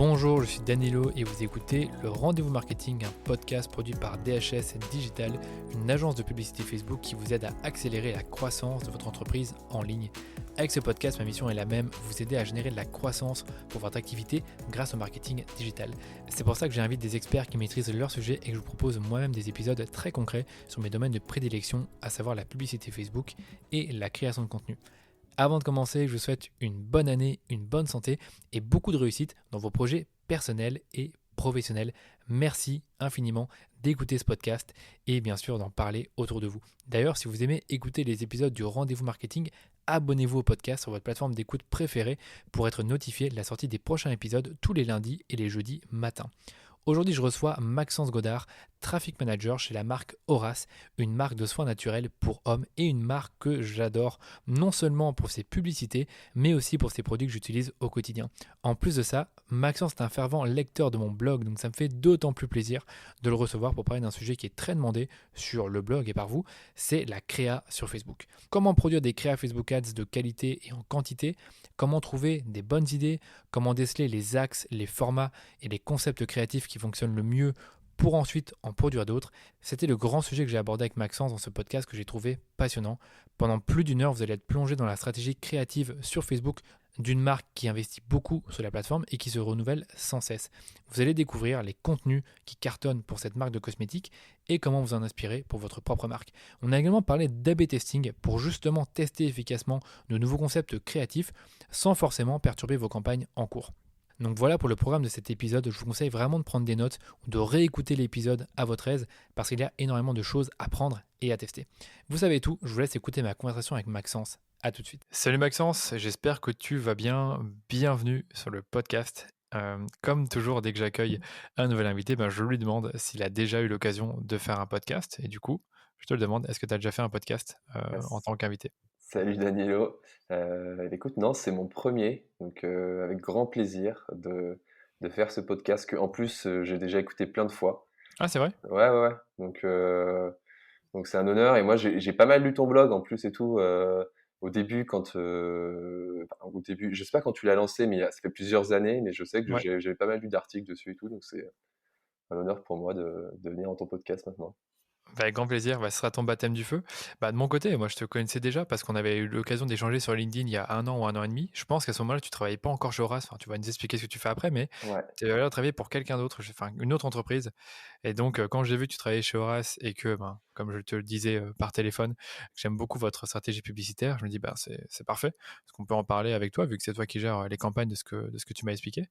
Bonjour, je suis Danilo et vous écoutez le Rendez-vous Marketing, un podcast produit par DHS Digital, une agence de publicité Facebook qui vous aide à accélérer la croissance de votre entreprise en ligne. Avec ce podcast, ma mission est la même, vous aider à générer de la croissance pour votre activité grâce au marketing digital. C'est pour ça que j'invite des experts qui maîtrisent leur sujet et que je vous propose moi-même des épisodes très concrets sur mes domaines de prédilection, à savoir la publicité Facebook et la création de contenu. Avant de commencer, je vous souhaite une bonne année, une bonne santé et beaucoup de réussite dans vos projets personnels et professionnels. Merci infiniment d'écouter ce podcast et bien sûr d'en parler autour de vous. D'ailleurs, si vous aimez écouter les épisodes du Rendez-vous Marketing, abonnez-vous au podcast sur votre plateforme d'écoute préférée pour être notifié de la sortie des prochains épisodes tous les lundis et les jeudis matin. Aujourd'hui, je reçois Maxence Godard, Traffic Manager chez la marque Horace, une marque de soins naturels pour hommes et une marque que j'adore non seulement pour ses publicités, mais aussi pour ses produits que j'utilise au quotidien. En plus de ça, Maxence est un fervent lecteur de mon blog, donc ça me fait d'autant plus plaisir de le recevoir pour parler d'un sujet qui est très demandé sur le blog et par vous, c'est la créa sur Facebook. Comment produire des créas Facebook Ads de qualité et en quantité, comment trouver des bonnes idées, comment déceler les axes, les formats et les concepts créatifs qui fonctionnent le mieux pour ensuite en produire d'autres. C'était le grand sujet que j'ai abordé avec Maxence dans ce podcast que j'ai trouvé passionnant. Pendant plus d'une heure, vous allez être plongé dans la stratégie créative sur Facebook d'une marque qui investit beaucoup sur la plateforme et qui se renouvelle sans cesse. Vous allez découvrir les contenus qui cartonnent pour cette marque de cosmétiques et comment vous en inspirer pour votre propre marque. On a également parlé d'A/B testing pour justement tester efficacement de nouveaux concepts créatifs sans forcément perturber vos campagnes en cours. Donc voilà pour le programme de cet épisode, je vous conseille vraiment de prendre des notes ou de réécouter l'épisode à votre aise parce qu'il y a énormément de choses à prendre et à tester. Vous savez tout, je vous laisse écouter ma conversation avec Maxence. À tout de suite. Salut Maxence, j'espère que tu vas bien. Bienvenue sur le podcast. Comme toujours, dès que j'accueille un nouvel invité, je lui demande s'il a déjà eu l'occasion de faire un podcast. Et du coup, je te le demande, est-ce que tu as déjà fait un podcast en tant qu'invité? Salut Danilo. Écoute, non, c'est mon premier, donc avec grand plaisir de faire ce podcast que en plus j'ai déjà écouté plein de fois. Ah, c'est vrai? Ouais, ouais, ouais. Donc c'est un honneur et moi j'ai pas mal lu ton blog en plus et tout au début au début, je sais pas quand tu l'as lancé, mais ça fait plusieurs années, mais je sais que Ouais. j'avais pas mal lu d'articles dessus et tout, donc c'est un honneur pour moi de venir dans ton podcast maintenant. Avec grand plaisir, ce sera ton baptême du feu. De mon côté, moi je te connaissais déjà parce qu'on avait eu l'occasion d'échanger sur LinkedIn il y a 1 an ou 1 an et demi. Je pense qu'à ce moment-là, tu travaillais pas encore chez Horace, enfin, tu vas nous expliquer ce que tu fais après, mais Ouais. tu avais l'air de travailler pour quelqu'un d'autre, enfin une autre entreprise. Et donc quand j'ai vu que tu travaillais chez Horace et que, comme je te le disais par téléphone, j'aime beaucoup votre stratégie publicitaire, je me dis c'est parfait, parce qu'on peut en parler avec toi vu que c'est toi qui gères les campagnes de ce que tu m'as expliqué.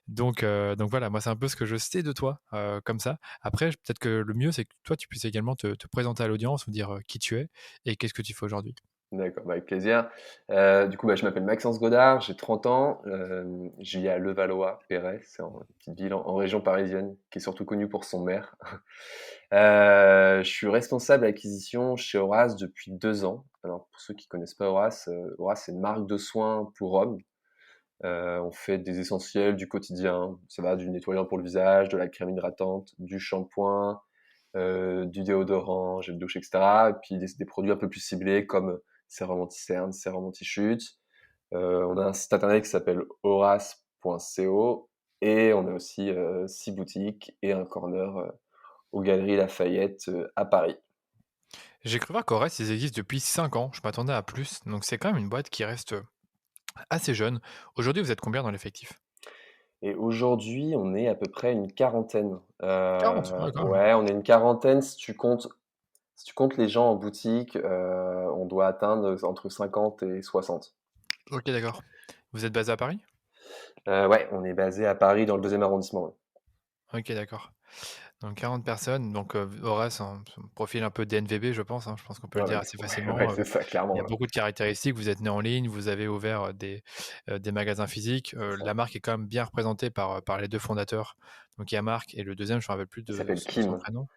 Donc voilà, moi c'est un peu ce que je sais de toi comme ça. Après, peut-être que le mieux, c'est que toi, tu puisses également te présenter à l'audience, me dire qui tu es et qu'est-ce que tu fais aujourd'hui. D'accord, avec plaisir. Du coup, je m'appelle Maxence Godard, j'ai 30 ans, je vis à Levallois-Perret, c'est une petite ville en région parisienne qui est surtout connue pour son maire. Je suis responsable acquisition chez Horace depuis 2 ans. Alors, pour ceux qui connaissent pas Horace, Horace, c'est une marque de soins pour hommes. On fait des essentiels du quotidien. Ça va du nettoyant pour le visage, de la crème hydratante, du shampoing, du déodorant, gel douche, etc. Et puis des produits un peu plus ciblés comme sérum anti-cerne, sérum anti-chute. On a un site internet qui s'appelle horace.co et on a aussi 6 boutiques et un corner aux Galeries Lafayette à Paris. J'ai cru voir qu'Horace, ils existent depuis 5 ans, je m'attendais à plus, donc c'est quand même une boîte qui reste assez jeune. Aujourd'hui, vous êtes combien dans l'effectif? Et aujourd'hui, on est à peu près une quarantaine. 40, ouais, quand même. Ouais, on est une quarantaine si tu comptes les gens en boutique, on doit atteindre entre 50 et 60. Ok, d'accord. Vous êtes basé à Paris? Ouais, on est basé à Paris dans le 2e arrondissement. Ouais. Ok, d'accord. Donc 40 personnes, donc Horace, un profil un peu DNVB, je pense, hein, je pense qu'on peut le Ouais, dire ouais, assez ouais, facilement. c'est ça, Il clairement. y a Ouais. beaucoup de caractéristiques, vous êtes né en ligne, vous avez ouvert des magasins physiques. C'est La ça. marque est quand même bien représentée par les deux fondateurs. Donc il y a Marc et le deuxième, je ne me rappelle plus Il de s'appelle son Kim. prénom.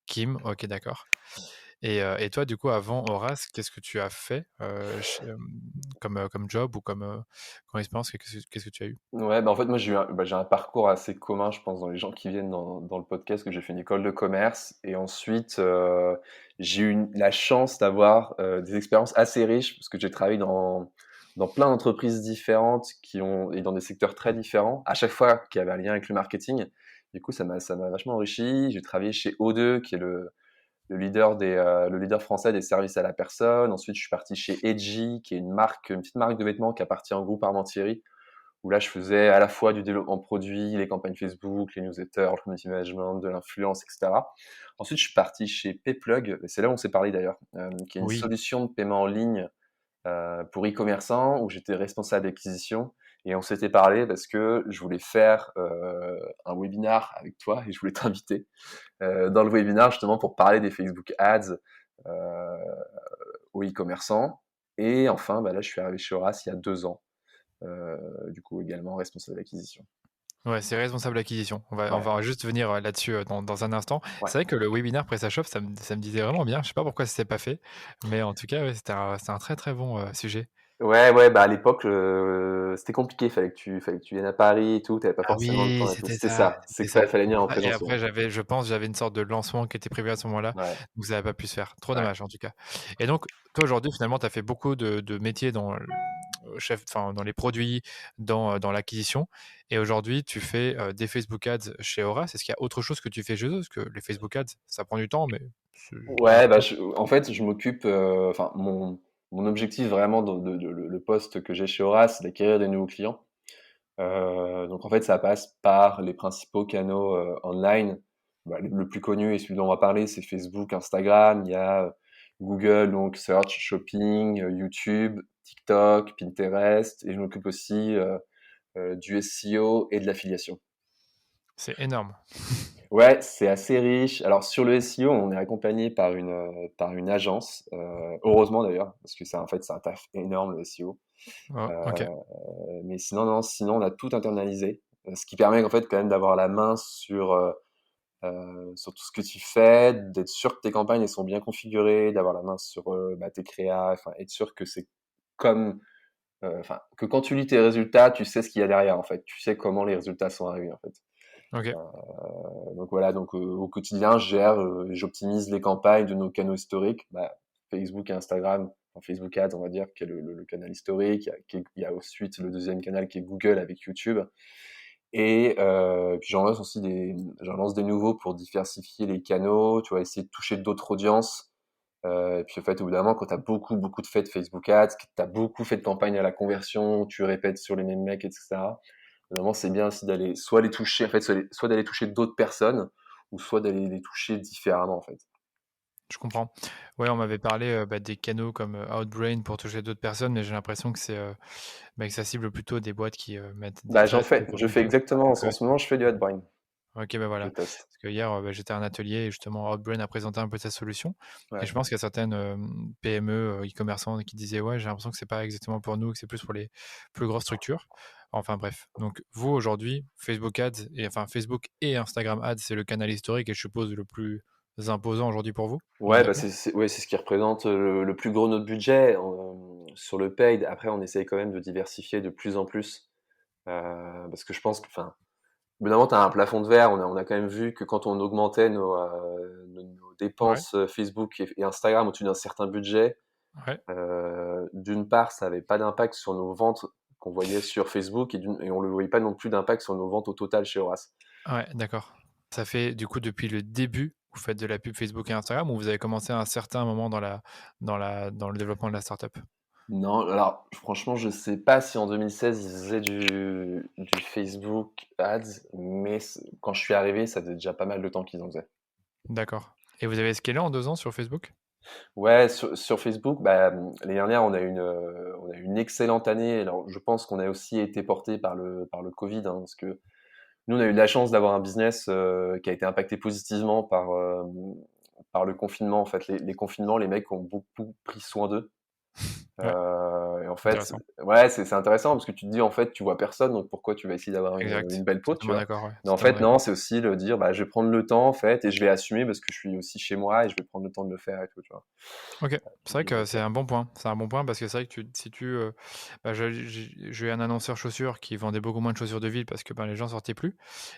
Kim, ok, d'accord. Et toi, du coup, avant Horace, qu'est-ce que tu as fait comme job ou comme expérience? Qu'est-ce que tu as eu? Ouais, en fait, moi, j'ai un parcours assez commun, je pense, dans les gens qui viennent dans le podcast, que j'ai fait une école de commerce. Et ensuite, j'ai eu la chance d'avoir des expériences assez riches, parce que j'ai travaillé dans plein d'entreprises différentes et dans des secteurs très différents, à chaque fois qui avait un lien avec le marketing. Du coup, ça m'a vachement enrichi. J'ai travaillé chez O2, qui est le leader français des services à la personne. Ensuite, je suis parti chez Edgy, qui est une petite marque de vêtements qui appartient au groupe Armand-Thierry, où là, je faisais à la fois du développement produit, les campagnes Facebook, les newsletters, le community management, de l'influence, etc. Ensuite, je suis parti chez Payplug, et c'est là où on s'est parlé d'ailleurs, qui est une Oui. solution de paiement en ligne pour e-commerçants, où j'étais responsable d'acquisition. Et on s'était parlé parce que je voulais faire un webinar avec toi et je voulais t'inviter dans le webinar justement pour parler des Facebook Ads euh, aux e-commerçants. Et enfin, bah là, je suis arrivé chez Horace il y a 2 ans, du coup également responsable d'acquisition. Ouais, c'est responsable acquisition. On Ouais, va juste venir là-dessus dans un instant. ouais. C'est vrai que le webinaire PrestaShop, ça me disait vraiment bien. Je sais pas pourquoi ça s'est pas fait, mais en tout cas, ouais, c'était un très très bon sujet. Ouais, ouais, bah à l'époque, c'était compliqué. Fallait que tu viennes à Paris et tout. T'avais pas Ah forcément le oui, temps et tout. c'était C'était ça, ça. C'est c'était que ça. fallait venir en Et présentiel. après, je pense, j'avais une sorte de lancement qui était prévu à ce moment-là, Ouais, donc ça n'a pas pu se faire. Trop ouais. dommage en tout cas. Et donc, toi aujourd'hui, finalement, tu as fait beaucoup de métiers dans enfin, dans les produits, dans l'acquisition. Et aujourd'hui, tu fais des Facebook Ads chez Aura. Est-ce qu'il y a autre chose que tu fais chez eux? Parce que les Facebook Ads, ça prend du temps, mais du Ouais, bah coup, en fait, je m'occupe. Enfin, mon objectif vraiment le poste que j'ai chez Horace, c'est d'acquérir des nouveaux clients. Donc en fait, ça passe par les principaux canaux online. Bah, le plus connu et celui dont on va parler, c'est Facebook, Instagram. Il y a Google, donc Search, Shopping, YouTube, TikTok, Pinterest. Et je m'occupe aussi du SEO et de l'affiliation. c'est énorme. Ouais, c'est assez riche. Alors sur le SEO, on est accompagné par une agence, heureusement d'ailleurs, parce que en fait, c'est un taf énorme le SEO. Oh, ok. Mais sinon, non, sinon on a tout internalisé, ce qui permet en fait quand même d'avoir la main sur tout ce que tu fais, d'être sûr que tes campagnes elles sont bien configurées, d'avoir la main sur bah, tes créas, enfin être sûr que c'est comme, enfin que quand tu lis tes résultats, tu sais ce qu'il y a derrière en fait, tu sais comment les résultats sont arrivés en fait. Ok. Donc voilà, donc au quotidien, je gère, j'optimise les campagnes de nos canaux historiques, bah, Facebook et Instagram, enfin Facebook Ads, on va dire, qui est le canal historique. Il y a ensuite le deuxième canal qui est Google avec YouTube. Et puis j'en lance des nouveaux pour diversifier les canaux, tu vois, essayer de toucher d'autres audiences. Et puis en fait, au bout d'un moment, quand tu as beaucoup, beaucoup de faits de Facebook Ads, que tu as beaucoup fait de campagnes à la conversion, tu répètes sur les mêmes mecs, etc. Vraiment, c'est bien aussi d'aller soit les toucher, en fait, soit d'aller toucher d'autres personnes, ou soit d'aller les toucher différemment, en fait. Je comprends. Ouais, on m'avait parlé des canaux comme Outbrain pour toucher d'autres personnes, mais j'ai l'impression que que ça cible plutôt des boîtes qui mettent Bah, déjà des je contenus fais de exactement, que en ce moment, je fais du Adbrain. OK, bah, Je voilà. teste. Parce que hier, j'étais à un atelier et justement Outbrain a présenté un peu sa solution et Ouais. je pense qu'il y a certaines, PME, e-commerçants qui disaient: «Ouais, j'ai l'impression que c'est pas exactement pour nous, que c'est plus pour les plus grosses structures». Enfin bref, donc vous aujourd'hui, Facebook Ads et enfin Facebook et Instagram Ads, c'est le canal historique et je suppose le plus imposant aujourd'hui pour vous? On est Ouais, bah, d'accord? ouais, c'est ce qui représente le plus gros de notre budget sur le paid. Après, on essaye quand même de diversifier de plus en plus. Parce que je pense que, enfin, au bout d'un moment, tu as un plafond de verre. On a quand même vu que quand on augmentait nos Ouais, dépenses Facebook et Instagram au-dessus d'un certain budget, ouais, d'une part, ça avait pas d'impact sur nos ventes qu'on voyait sur Facebook et on ne voyait pas non plus d'impact sur nos ventes au total chez Horace. ouais, d'accord. Ça fait du coup depuis le début, vous faites de la pub Facebook et Instagram ou vous avez commencé à un certain moment dans le développement de la startup? Non, alors franchement, je sais pas si en 2016 ils faisaient du Facebook Ads, mais quand je suis arrivé, ça faisait déjà pas mal de temps qu'ils en faisaient. D'accord. Et vous avez scalé en 2 ans sur Facebook? Ouais, sur Facebook, bah, l'année dernière, on a eu une excellente année. Alors, je pense qu'on a aussi été porté par le Covid, hein, parce que nous, on a eu de la chance d'avoir un business qui a été impacté positivement par le confinement. En fait, les confinements, les mecs ont beaucoup pris soin d'eux. Ouais, Et en fait, intéressant. ouais, c'est intéressant parce que tu te dis, en fait, tu vois personne, donc pourquoi tu vas essayer d'avoir une Exact. belle peau, tu Totalement vois? d'accord, ouais, Mais en totalement fait, non, d'accord. c'est aussi le dire, bah, je vais prendre le temps, en fait, et je vais assumer parce que je suis aussi chez moi et je vais prendre le temps de le faire et tout, tu vois? OK. C'est vrai que Donc, c'est un bon point. C'est un bon point parce que c'est vrai que si tu, j'ai eu un annonceur chaussures qui vendait beaucoup moins de chaussures de ville parce que, ben, les gens sortaient plus.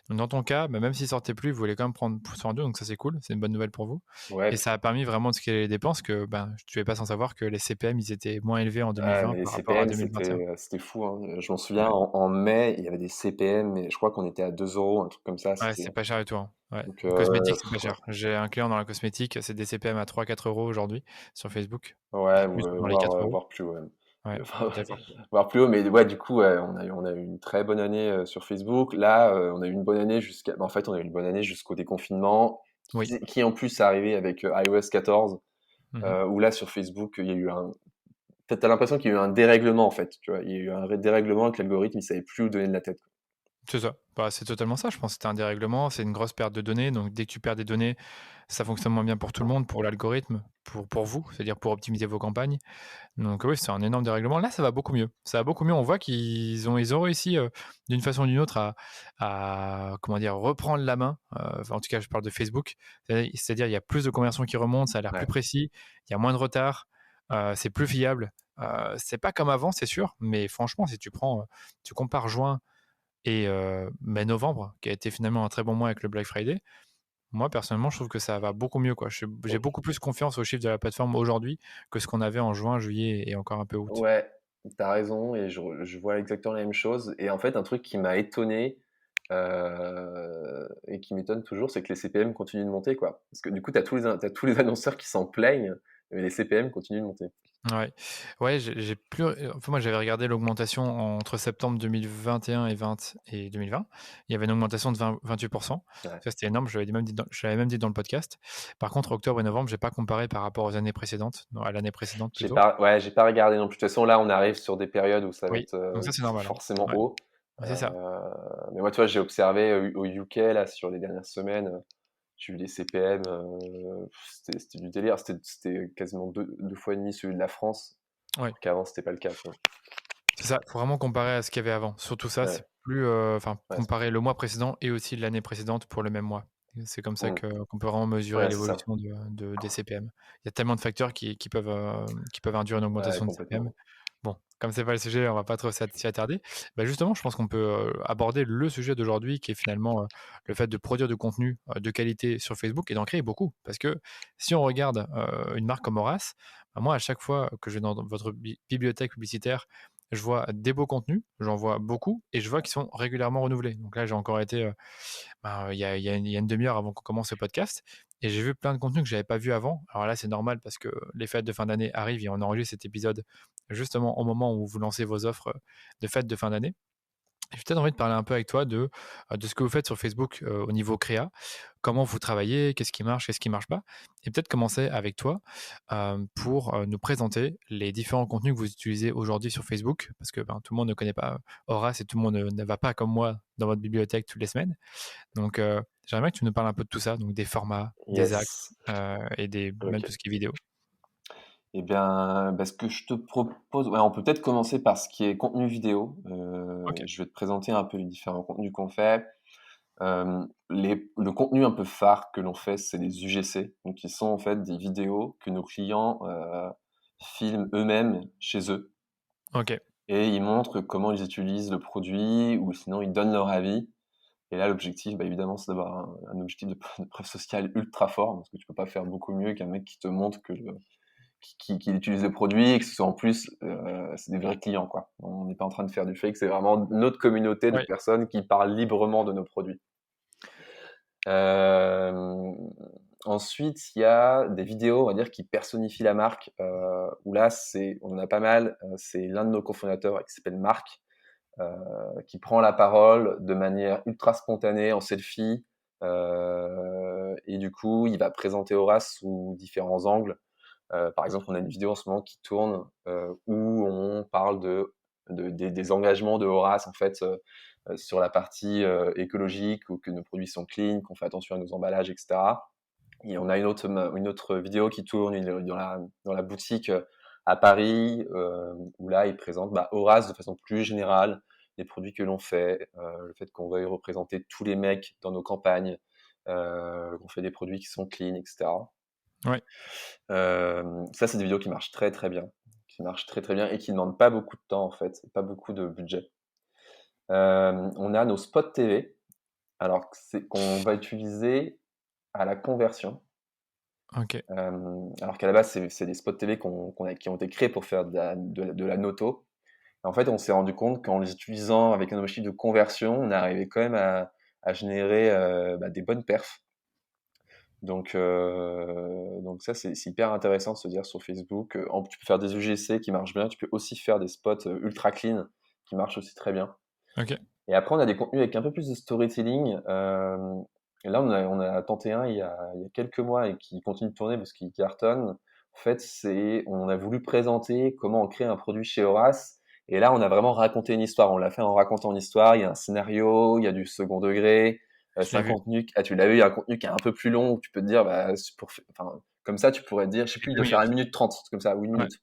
Donc dans ton cas, bah, même s'ils sortaient plus, vous voulez quand même prendre soin d'eux, donc ça c'est cool, c'est une bonne nouvelle pour vous ouais, et ça a permis vraiment de scaler les dépenses que, ben, tu es pas sans savoir que les CPM, ils ils étaient moins élevés en Ah, 2020 mais les par rapport à CPM, 2021. c'était fou, hein. Je m'en souviens, Ouais. en mai, il y avait des CPM, mais je crois qu'on était à 2 €, un truc comme ça. Ouais, C'était c'est pas cher du tout, hein. Ouais. donc Cosmétique, c'est pas cher. J'ai un client dans la cosmétique, c'est des CPM à 3-4 € aujourd'hui sur Facebook, ouais, ou plus dans les 4 euros. voire plus haut, même. Ouais, Enfin, d'accord. voire plus haut, mais ouais, du coup, ouais, on a eu une très bonne année, sur Facebook. Là, on a eu une bonne année en fait, on a eu une bonne année jusqu'au déconfinement Oui. qui en plus est arrivé avec, iOS 14, Mmh. où là, sur Facebook, il y a eu un tu l'impression qu'il y a eu un dérèglement, en fait, tu vois? Il y a eu un ré dérèglement avec l'algorithme, il savait plus où donner de la tête. C'est ça. Bah, c'est totalement ça, je pense. C'était un dérèglement, c'est une grosse perte de données, donc dès que tu perds des données, ça fonctionne moins bien pour tout le monde, pour l'algorithme, pour vous, c'est-à-dire pour optimiser vos campagnes. Donc oui, c'est un énorme dérèglement. Là, ça va beaucoup mieux. Ça va beaucoup mieux. On voit qu'ils ont réussi, d'une façon ou d'une autre à comment dire? Reprendre la main, enfin, en tout cas, je parle de Facebook. C'est-à-dire, il y a plus de conversions qui remontent, ça a l'air plus Ouais, précis, il y a moins de retard, c'est plus fiable. C'est pas comme avant, c'est sûr, mais franchement, si tu compares juin et mai-novembre, qui a été finalement un très bon mois avec le Black Friday, moi, personnellement, je trouve que ça va beaucoup mieux, quoi. J'ai OK. beaucoup plus confiance aux chiffres de la plateforme aujourd'hui que ce qu'on avait en juin, juillet et encore un peu août. Ouais, t'as raison et je vois exactement la même chose et en fait, un truc qui m'a étonné, et qui m'étonne toujours, c'est que les CPM continuent de monter, quoi. Parce que du coup, t'as tous les annonceurs qui s'en plaignent, mais les CPM continuent de monter. Ouais. Ouais, j'ai plus enfin, moi, j'avais regardé l'augmentation entre septembre 2021 et 2020. Il y avait une augmentation de 28. Ça, Ouais. c'était énorme, je l'avais même dit dans le podcast. Par contre, octobre et novembre, j'ai pas comparé par rapport aux années précédentes, non, à l'année précédente plutôt. J'ai pas regardé non plus. De toute façon, là, on arrive sur des périodes où ça va Oui, être, donc ça, c'est normal, hein. forcément Ouais, haut. c'est ça. Mais moi, tu vois, j'ai observé, au UK, là, sur les dernières semaines, j'ai vu les CPM, c'était du délire. C'était quasiment 2 fois et demi celui de la France, Ouais. alors qu'avant, c'était pas le cas, tu vois? C'est ça, faut vraiment comparer à ce qu'il y avait avant. Surtout ça, Ouais, c'est plus, enfin, ouais, comparer le mois précédent et aussi l'année précédente pour le même mois. Et c'est comme ça mmh, que qu'on peut vraiment mesurer ouais, c'est ça. l'évolution des CPM. Il y a tellement de facteurs qui peuvent induire une Ouais, augmentation de CPM. complètement. Bon, comme c'est pas le sujet, on va pas trop s'y attarder. Bah, justement, je pense qu'on peut, aborder le sujet d'aujourd'hui qui est finalement, le fait de produire du contenu, de qualité sur Facebook et d'en créer beaucoup. Parce que si on regarde, une marque comme Horace, bah, moi, à chaque fois que je vais dans votre bibliothèque publicitaire, je vois des beaux contenus, j'en vois beaucoup et je vois qu'ils sont régulièrement renouvelés. Donc là, j'ai encore été, il y a une demi-heure avant qu'on commence ce podcast et j'ai vu plein de contenus que j'avais pas vu avant. Alors là, c'est normal parce que les fêtes de fin d'année arrivent et on enregistre cet épisode justement au moment où vous lancez vos offres, de fêtes de fin d'année. J'ai peut-être envie de parler un peu avec toi de ce que vous faites sur Facebook, au niveau créa. Comment vous travaillez? Qu'est-ce qui marche pas? Et peut-être commencer avec toi, pour, nous présenter les différents contenus que vous utilisez aujourd'hui sur Facebook. Parce que, ben, tout le monde ne connaît pas Horace et tout le monde ne va pas comme moi dans votre bibliothèque toutes les semaines. Donc, j'aimerais bien que tu nous parles un peu de tout ça, donc des formats, des axes, Yes, et des même tout OK. ce qui est vidéo. Eh bien, bah, ce que je te propose, ouais, on peut peut-être commencer par ce qui est contenu vidéo. OK, Je vais te présenter un peu les différents contenus qu'on fait. Le contenu un peu phare que l'on fait, c'est les UGC. Donc, qui sont en fait des vidéos que nos clients, filment eux-mêmes chez eux OK, et ils montrent comment ils utilisent le produit ou sinon ils donnent leur avis. Et là, l'objectif, bah, évidemment, c'est d'avoir un objectif de preuve sociale ultra fort parce que tu peux pas faire beaucoup mieux qu'un mec qui te montre que qu'il utilise le produit et que ce soit en plus, c'est des vrais clients, quoi. On n'est pas en train de faire du fake, c'est vraiment notre communauté de ouais, personnes qui parlent librement de nos produits. Hem, Ensuite, il y a des vidéos, on va dire, qui personnifient la marque, où là, on en a pas mal, c'est l'un de nos cofondateurs qui s'appelle Marc, qui prend la parole de manière ultra spontanée en selfie, et du coup, il va présenter Horace sous différents angles. Par exemple, on a une vidéo en ce moment qui tourne, où on parle des engagements de Horace, en fait, sur la partie, écologique, ou que nos produits sont clean, qu'on fait attention à nos emballages et cetera. Et on a une autre vidéo qui tourne, dans la boutique, à Paris, où là, il présente, bah, Horace de façon plus générale, les produits que l'on fait, le fait qu'on veuille représenter tous les mecs dans nos campagnes, qu'on fait des produits qui sont clean et cetera. ouais, Ça, c'est des vidéos qui marchent très, très bien, et qui demandent pas beaucoup de temps, en fait, pas beaucoup de budget. On a nos spots TV, alors qu'on va utiliser à la conversion. OK. Alors qu'à la base, c'est des spots télé qui ont été créés pour faire de la noto. En fait, on s'est rendu compte qu'en les utilisant avec un objectif de conversion, on arrivait quand même à générer des bonnes perfs. Donc ça, c'est hyper intéressant de se dire sur Facebook. Tu peux faire des UGC qui marchent bien, tu peux aussi faire des spots ultra clean qui marchent aussi très bien. OK. Et après, on a des contenus avec un peu plus de storytelling. Et là, on a tenté un il y a quelques mois et qui continue de tourner parce qu'il cartonne. En fait, on a voulu présenter comment on crée un produit chez Horace. Et là, on a vraiment raconté une histoire. On l'a fait en racontant une histoire. Il y a un scénario, il y a du second degré. Je C'est l'ai un vu. contenu, tu l'as vu, il y a un contenu qui est un peu plus long où tu peux te dire, bah, enfin, comme ça, tu pourrais te dire, je sais C'est plus, il 2 doit faire 1 minutes. minute 30, comme ça, ou 1 Ouais. minute.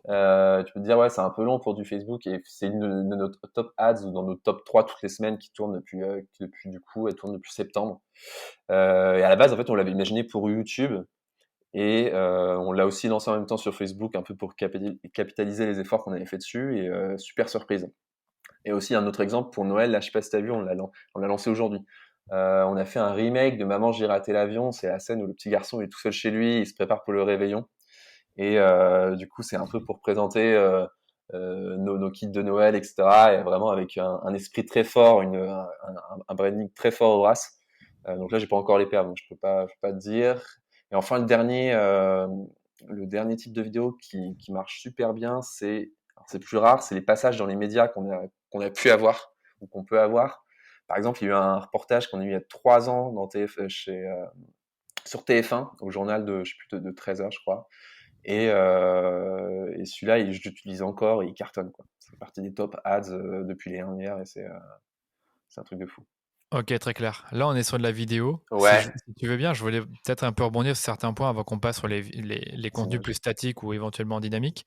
Tu peux te dire, ouais, c'est un peu long pour du Facebook et c'est une de nos top ads ou dans nos top 3 toutes les semaines qui tournent depuis du coup, elle tourne depuis septembre. Et à la base, en fait, on l'avait imaginé pour YouTube et on l'a aussi lancé en même temps sur Facebook un peu pour capitaliser les efforts qu'on avait fait dessus et super surprise. Et aussi un autre exemple pour Noël, là, je sais pas si t'as vu, on l'a lancé aujourd'hui. On a fait un remake de Maman, j'ai raté l'avion. C'est la scène où le petit garçon est tout seul chez lui, il se prépare pour le réveillon. Et du coup, c'est un peu pour présenter nos kits de Noël, etc. Et vraiment avec un esprit très fort, un branding très fort au RAS. Donc là, j'ai pas encore les perfs, donc je peux pas te dire. Et enfin, le dernier type de vidéo qui marche super bien, alors, c'est plus rare, c'est les passages dans les médias qu'on a pu avoir ou qu'on peut avoir. Par exemple, il y a eu un reportage qu'on a eu il y a 3 ans sur TF1, au journal de, je sais plus, de 13h, je crois. Et celui-là, je l'utilise encore et il cartonne, quoi. C'est parti des top ads depuis les dernières et c'est un truc de fou. OK, très clair. Là, on est sur de la vidéo. Ouais, Si tu veux bien, je voulais peut-être un peu rebondir sur certains points avant qu'on passe sur les contenus dis-moi. plus statiques ou éventuellement dynamiques.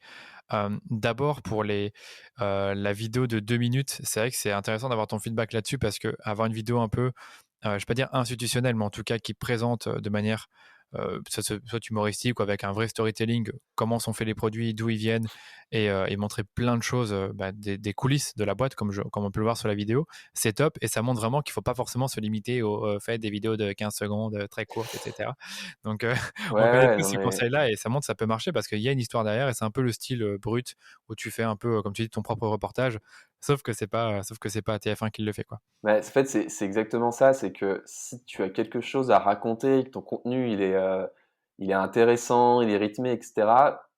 D'abord pour la vidéo de 2 minutes, c'est vrai que c'est intéressant d'avoir ton feedback là-dessus parce qu'avoir une vidéo un peu, je vais pas dire institutionnelle, mais en tout cas qui présente, de manière, soit humoristique ou avec un vrai storytelling, comment sont faits les produits, d'où ils viennent et montrer plein de choses, des coulisses de la boîte comme on peut le voir sur la vidéo, c'est top et ça montre vraiment qu'il faut pas forcément se limiter au fait des vidéos de 15 secondes, très courtes et cetera. Donc Ouais, on connaît ouais, tous non ces mais conseils-là et ça montre que ça peut marcher parce qu'il y a une histoire derrière et c'est un peu le style, brut où tu fais un peu, comme tu dis, ton propre reportage, sauf que c'est pas TF1 qui le fait, quoi. en fait, c'est exactement ça. C'est que si tu as quelque chose à raconter, que ton contenu il est intéressant, il est rythmé, etc.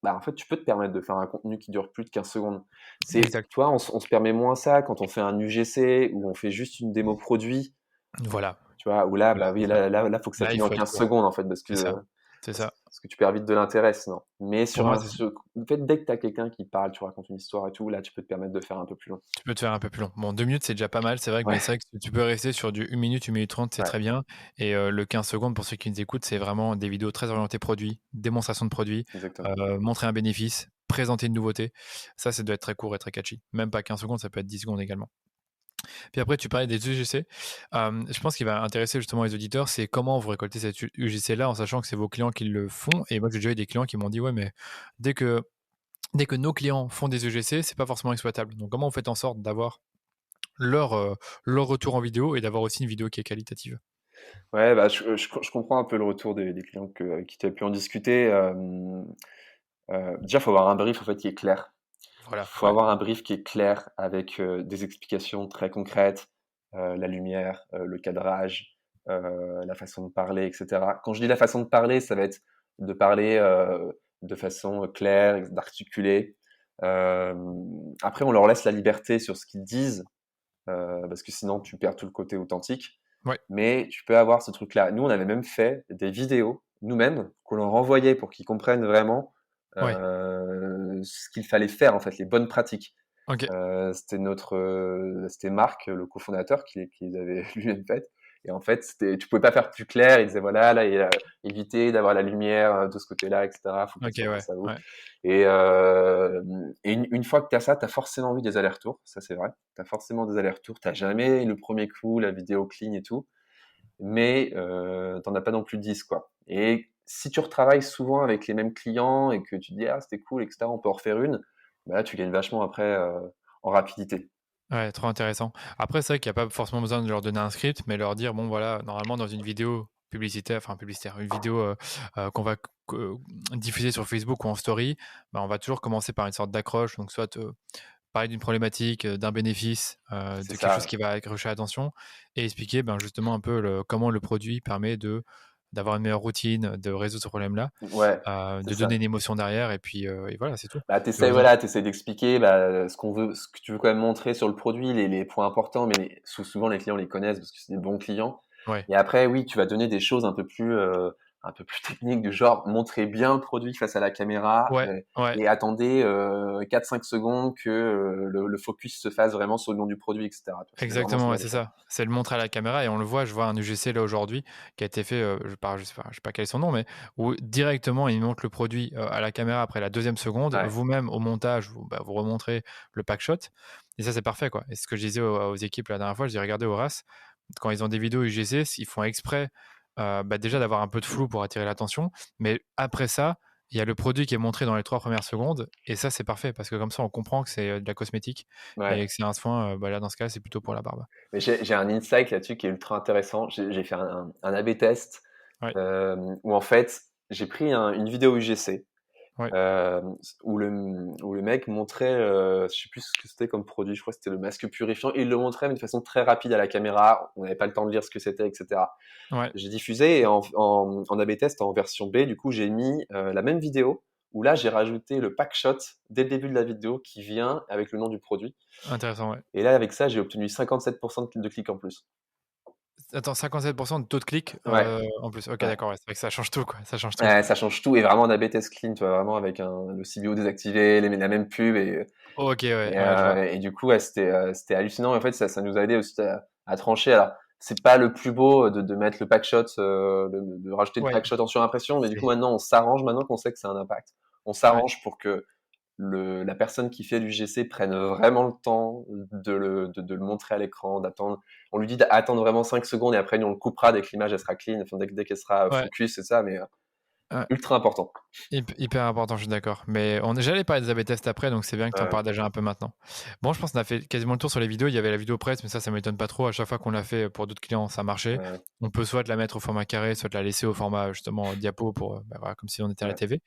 Bah, en fait, tu peux te permettre de faire un contenu qui dure plus de 15 secondes. Exact. Tu vois, on se permet moins ça quand on fait un UGC ou on fait juste une démo produit. Voilà, Tu vois, où là, voilà, bah oui, c'est ça. faut que ça Là, il finisse en faut être 15 court. secondes, en fait, C'est ça, c'est ça. parce que tu perds vite de l'intérêt, sinon. Mais Pour moi, c'est en fait, dès que tu as quelqu'un qui parle, tu racontes une histoire et tout, là, tu peux te permettre de faire un peu plus long. tu peux te faire un peu plus long. Bon, 2 minutes, c'est déjà pas mal, c'est vrai que mais Ouais, c'est vrai que tu peux rester sur du 1 minute 30, c'est ouais, très bien et le 15 secondes pour ceux qui nous écoutent, c'est vraiment des vidéos très orientées produits, démonstration de produits, exactement. montrer un bénéfice, présenter une nouveauté. Ça doit être très court et très catchy. Même pas 15 secondes, ça peut être 10 secondes également. Puis après, tu parlais des UGC. Je pense qu'il va intéresser justement les auditeurs, c'est comment vous récoltez cette UGC-là en sachant que c'est vos clients qui le font. Et moi, j'ai déjà eu des clients qui m'ont dit, ouais, mais dès que, dès que nos clients font des UGC, c'est pas forcément exploitable. Donc, comment vous faites en sorte d'avoir leur, euh, leur retour en vidéo et d'avoir aussi une vidéo qui est qualitative? Ouais, bah, je comprends un peu le retour des clients avec qui tu as pu en discuter. Déjà, il faut avoir un brief, en fait, qui est clair. Voilà, Faut ouais, avoir un brief qui est clair avec des explications très concrètes, la lumière, le cadrage, la façon de parler, etc. Quand je dis la façon de parler, ça va être de parler de façon claire, d'articuler. Euh, Après, on leur laisse la liberté sur ce qu'ils disent, parce que sinon, tu perds tout le côté authentique. ouais, Mais tu peux avoir ce truc-là. Nous, on avait même fait des vidéos, nous-mêmes, qu'on leur envoyait pour qu'ils comprennent vraiment ouais, ce qu'il fallait faire, en fait, les bonnes pratiques. ok, C'était Marc, le cofondateur, qui les avait lui-même faites. Et en fait, tu pouvais pas faire plus clair. Il disait voilà, là, évitez d'avoir la lumière de ce côté-là, etc. Faut qu'elle ok, soit ouais, face à vous. ouais, Et, une fois que tu as ça, tu as forcément eu des allers-retours. Ça, c'est vrai. Tu as forcément des allers-retours. Tu jamais le premier coup, la vidéo clean et tout. Mais tu n'en as pas non plus 10, quoi. Et si tu retravailles souvent avec les mêmes clients et que tu te dis ah, c'était cool, etc., on peut en refaire une, bah là, tu gagnes vachement après en rapidité. ouais, trop intéressant. Après, c'est vrai qu'il n'y a pas forcément besoin de leur donner un script, mais leur dire, bon, voilà, normalement, dans une vidéo, publicitaire, une vidéo qu'on va diffuser sur Facebook ou en story, bah, on va toujours commencer par une sorte d'accroche. Donc, soit parler d'une problématique, d'un bénéfice, C'est de quelque chose ça. qui va accrocher l'attention et expliquer ben, justement un peu comment le produit permet d'avoir une meilleure routine, de résoudre ce problème-là, Ouais, c'est de donner ça. une émotion derrière et voilà, c'est tout. Bah, Et aux voilà, t'essaies d'expliquer ce qu'on veut, ce que tu veux quand même montrer sur le produit, les points importants, mais souvent les clients les connaissent parce que c'est des bons clients. ouais, Et après, oui, tu vas donner des choses un peu plus techniques du genre montrer bien le produit face à la caméra ouais, ouais. et attendez 4-5 secondes que le focus se fasse vraiment sur le nom du produit, etc. C'est vraiment ce Exactement, ouais, genre de c'est choses. ça. C'est le montrer à la caméra et on le voit. Je vois un UGC là aujourd'hui qui a été fait, je sais pas quel est son nom, mais où directement il montre le produit à la caméra après la deuxième seconde. Ouais, Vous-même au montage, vous remontrez le pack shot et ça c'est parfait quoi. Et ce que je disais aux équipes la dernière fois, je dis regardez Horace, quand ils ont des vidéos UGC, ils font exprès déjà d'avoir un peu de flou pour attirer l'attention, mais après ça, il y a le produit qui est montré dans les 3 premières secondes et ça c'est parfait parce que comme ça on comprend que c'est de la cosmétique ouais. et que c'est un soin, là dans ce cas c'est plutôt pour la barbe. Mais j'ai un insight là-dessus qui est ultra intéressant. J'ai fait un A/B test Ouais, où en fait j'ai pris une vidéo UGC ouais. euh, où le mec montrait, je sais plus ce que c'était comme produit, je crois que c'était le masque purifiant, et il le montrait mais de façon très rapide à la caméra, on n'avait pas le temps de lire ce que c'était, etc. Ouais, J'ai diffusé et en A/B test en version B, du coup j'ai mis la même vidéo où là j'ai rajouté le pack shot dès le début de la vidéo qui vient avec le nom du produit. intéressant, ouais. Et là avec ça j'ai obtenu 57% de clics en plus. Attends, 57% de taux de clic, Ouais, en plus. OK, ouais. d'accord, ouais, c'est vrai que ça change tout, quoi, ça change tout. Ouais, ça change tout et vraiment en A/B test clean, tu vois, vraiment avec le CBO désactivé, la même pub OK, ouais, ouais, je vois. et du coup, ouais, c'était hallucinant. Et en fait, ça nous a aidé aussi à trancher. Alors, c'est pas le plus beau de mettre le pack shot, de rajouter le Ouais, pack shot en surimpression, mais du coup, c'est maintenant, on s'arrange, maintenant qu'on sait que c'est un impact. On ouais, s'arrange pour que la personne qui fait l'UGC prenne vraiment le temps de le montrer à l'écran, d'attendre. On lui dit d'attendre vraiment 5 secondes et après, nous, on le coupera dès que l'image, elle sera clean, enfin, dès qu'elle sera ouais, focus, c'est ça, mais ouais. ultra important. Hyper important, je suis d'accord. Mais j'allais parler des AB tests après, donc c'est bien que tu en Euh, parles déjà un peu maintenant. Bon, je pense qu'on a fait quasiment le tour sur les vidéos. Il y avait la vidéo presse, mais ça m'étonne pas trop. À chaque fois qu'on l'a fait pour d'autres clients, ça marchait. euh, On peut soit la mettre au format carré, soit la laisser au format justement diapo pour, voilà, comme si on était à la ouais. TV.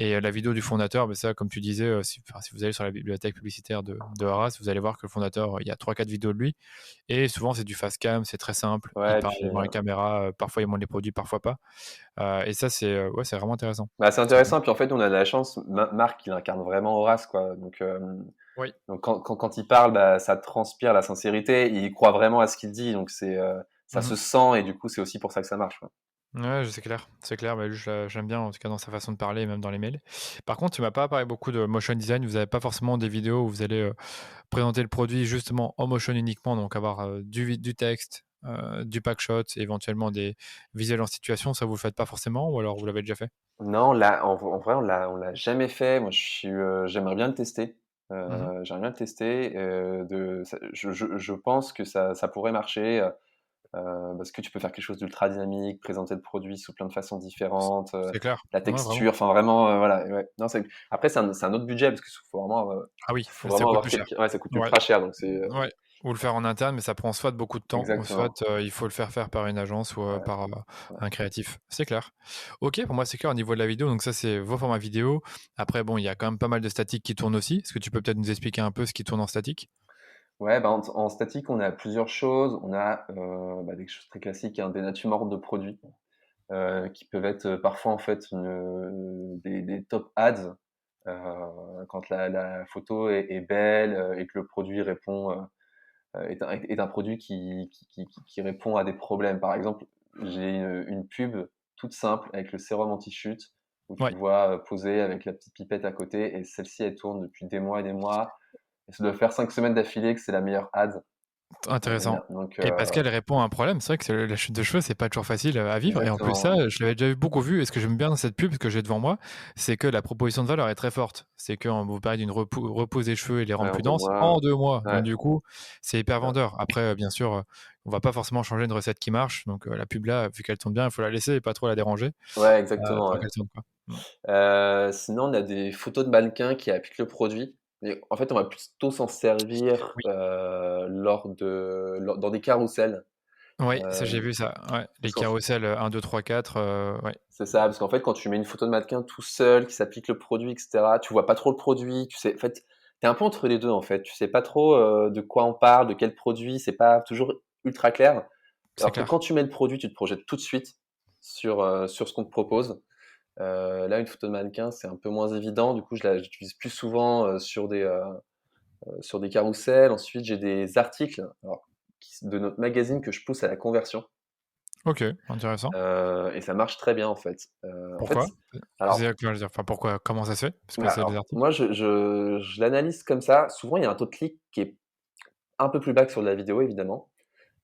Et la vidéo du fondateur, ça, comme tu disais, si vous allez sur la bibliothèque publicitaire de Horace, vous allez voir que le fondateur, il y a 3-4 vidéos de lui. Et souvent, c'est du fast cam, c'est très simple. Il Ouais, et parle puis, devant la caméra, parfois il montre les produits, parfois pas. Et ça, ouais, c'est vraiment intéressant. bah, c'est C'est- intéressant. Puis en fait, on a de la chance. Marc, il incarne vraiment Horace, quoi. Oui. Donc quand il parle, bah, ça transpire la sincérité. Il croit vraiment à ce qu'il dit. Donc ça se Mhm. sent et du coup, c'est aussi pour ça que ça marche, quoi. Ouais, c'est clair, c'est clair. Bah, lui, j'aime bien, en tout cas dans sa façon de parler et même dans les mails. Par contre, tu m'as pas parlé beaucoup de motion design. Vous avez pas forcément des vidéos où vous allez présenter le produit justement en motion uniquement, donc avoir du texte, du pack shot, et éventuellement des visuels en situation. Ça, vous le faites pas forcément, ou alors vous l'avez déjà fait? Non, là, en vrai, on l'a jamais fait. Moi, j'aimerais bien le tester. Mhm. J'aimerais bien le tester. Je pense que ça pourrait marcher. Parce que tu peux faire quelque chose d'ultra dynamique, présenter le produit sous plein de façons différentes, C'est clair. la Ouais, vraiment. texture, enfin vraiment, voilà, ouais. Non, après, c'est un autre budget parce qu'il Ah oui, faut ça vraiment coûte avoir plus cher. quelqu'un, ouais, ça coûte Ouais. ultra cher, donc Ouais, ou le faire en interne, mais ça prend soit beaucoup de temps, ou soit exactement. il faut le faire par une agence ou Ouais, par ouais. un créatif. C'est clair. Ok, pour moi c'est clair au niveau de la vidéo, donc ça c'est vos formats vidéo. Après, bon, il y a quand même pas mal de statique qui tourne aussi. Est-ce que tu peux peut-être nous expliquer un peu ce qui tourne en statique? Ouais, bah, en statique, on a plusieurs choses. On a des choses très classiques, hein, des natures mortes de produits qui peuvent être parfois en fait des top ads quand la photo est belle et que le produit répond est un produit qui répond à des problèmes. Par exemple, j'ai une pub toute simple avec le sérum anti-chute où tu Ouais, le vois poser avec la petite pipette à côté et celle-ci, elle tourne depuis des mois et des mois. Et ça doit faire 5 semaines d'affilée que c'est la meilleure ad. intéressant. Donc, Et parce qu'elle répond à un problème, c'est vrai que la chute de cheveux, c'est pas toujours facile à vivre. Et en plus, exactement. ça, je l'avais déjà beaucoup vu. Et ce que j'aime bien dans cette pub que j'ai devant moi, c'est que la proposition de valeur est très forte. C'est qu'on vous parle d'une repose des cheveux et les Ouais, rendre en plus deux denses mois. en 2 mois. Donc, Ouais, du coup, c'est hyper c'est ça. vendeur. Après, bien sûr, on va pas forcément changer une recette qui marche. Donc, la pub là, vu qu'elle tourne bien, il faut la laisser et pas trop la déranger Ouais, exactement. tant Ouais. qu'elle tourne, quoi. Mm. Sinon, on a des photos de mannequins qui appliquent le produit. Mais en fait, on va plutôt s'en servir Oui, dans des carousels. Oui, ça j'ai vu ça. Ouais, les Parce qu'en carousels 1, 2, 3, 4. Ouais, C'est ça, parce qu'en fait, quand tu mets une photo de mannequin tout seul, qui s'applique le produit, etc., tu vois pas trop le produit. Tu sais, en fait, t'es un peu entre les deux, en fait. Tu sais pas trop de quoi on parle, de quel produit. C'est pas toujours ultra clair. c'est Alors que quand clair. tu mets le produit, tu te projettes tout de suite sur ce qu'on te propose. Là, une photo de mannequin, c'est un peu moins évident. Du coup, j'utilise plus souvent sur des carousels. Ensuite, j'ai des articles alors, de notre magazine que je pousse à la conversion. Ok, intéressant. Et ça marche très bien, en fait, Pourquoi? alors, Enfin, pourquoi? Comment ça se fait? Parce que bah, c'est des alors, articles? moi, je l'analyse comme ça. Souvent, il y a un taux de clic qui est un peu plus bas que sur de la vidéo, évidemment.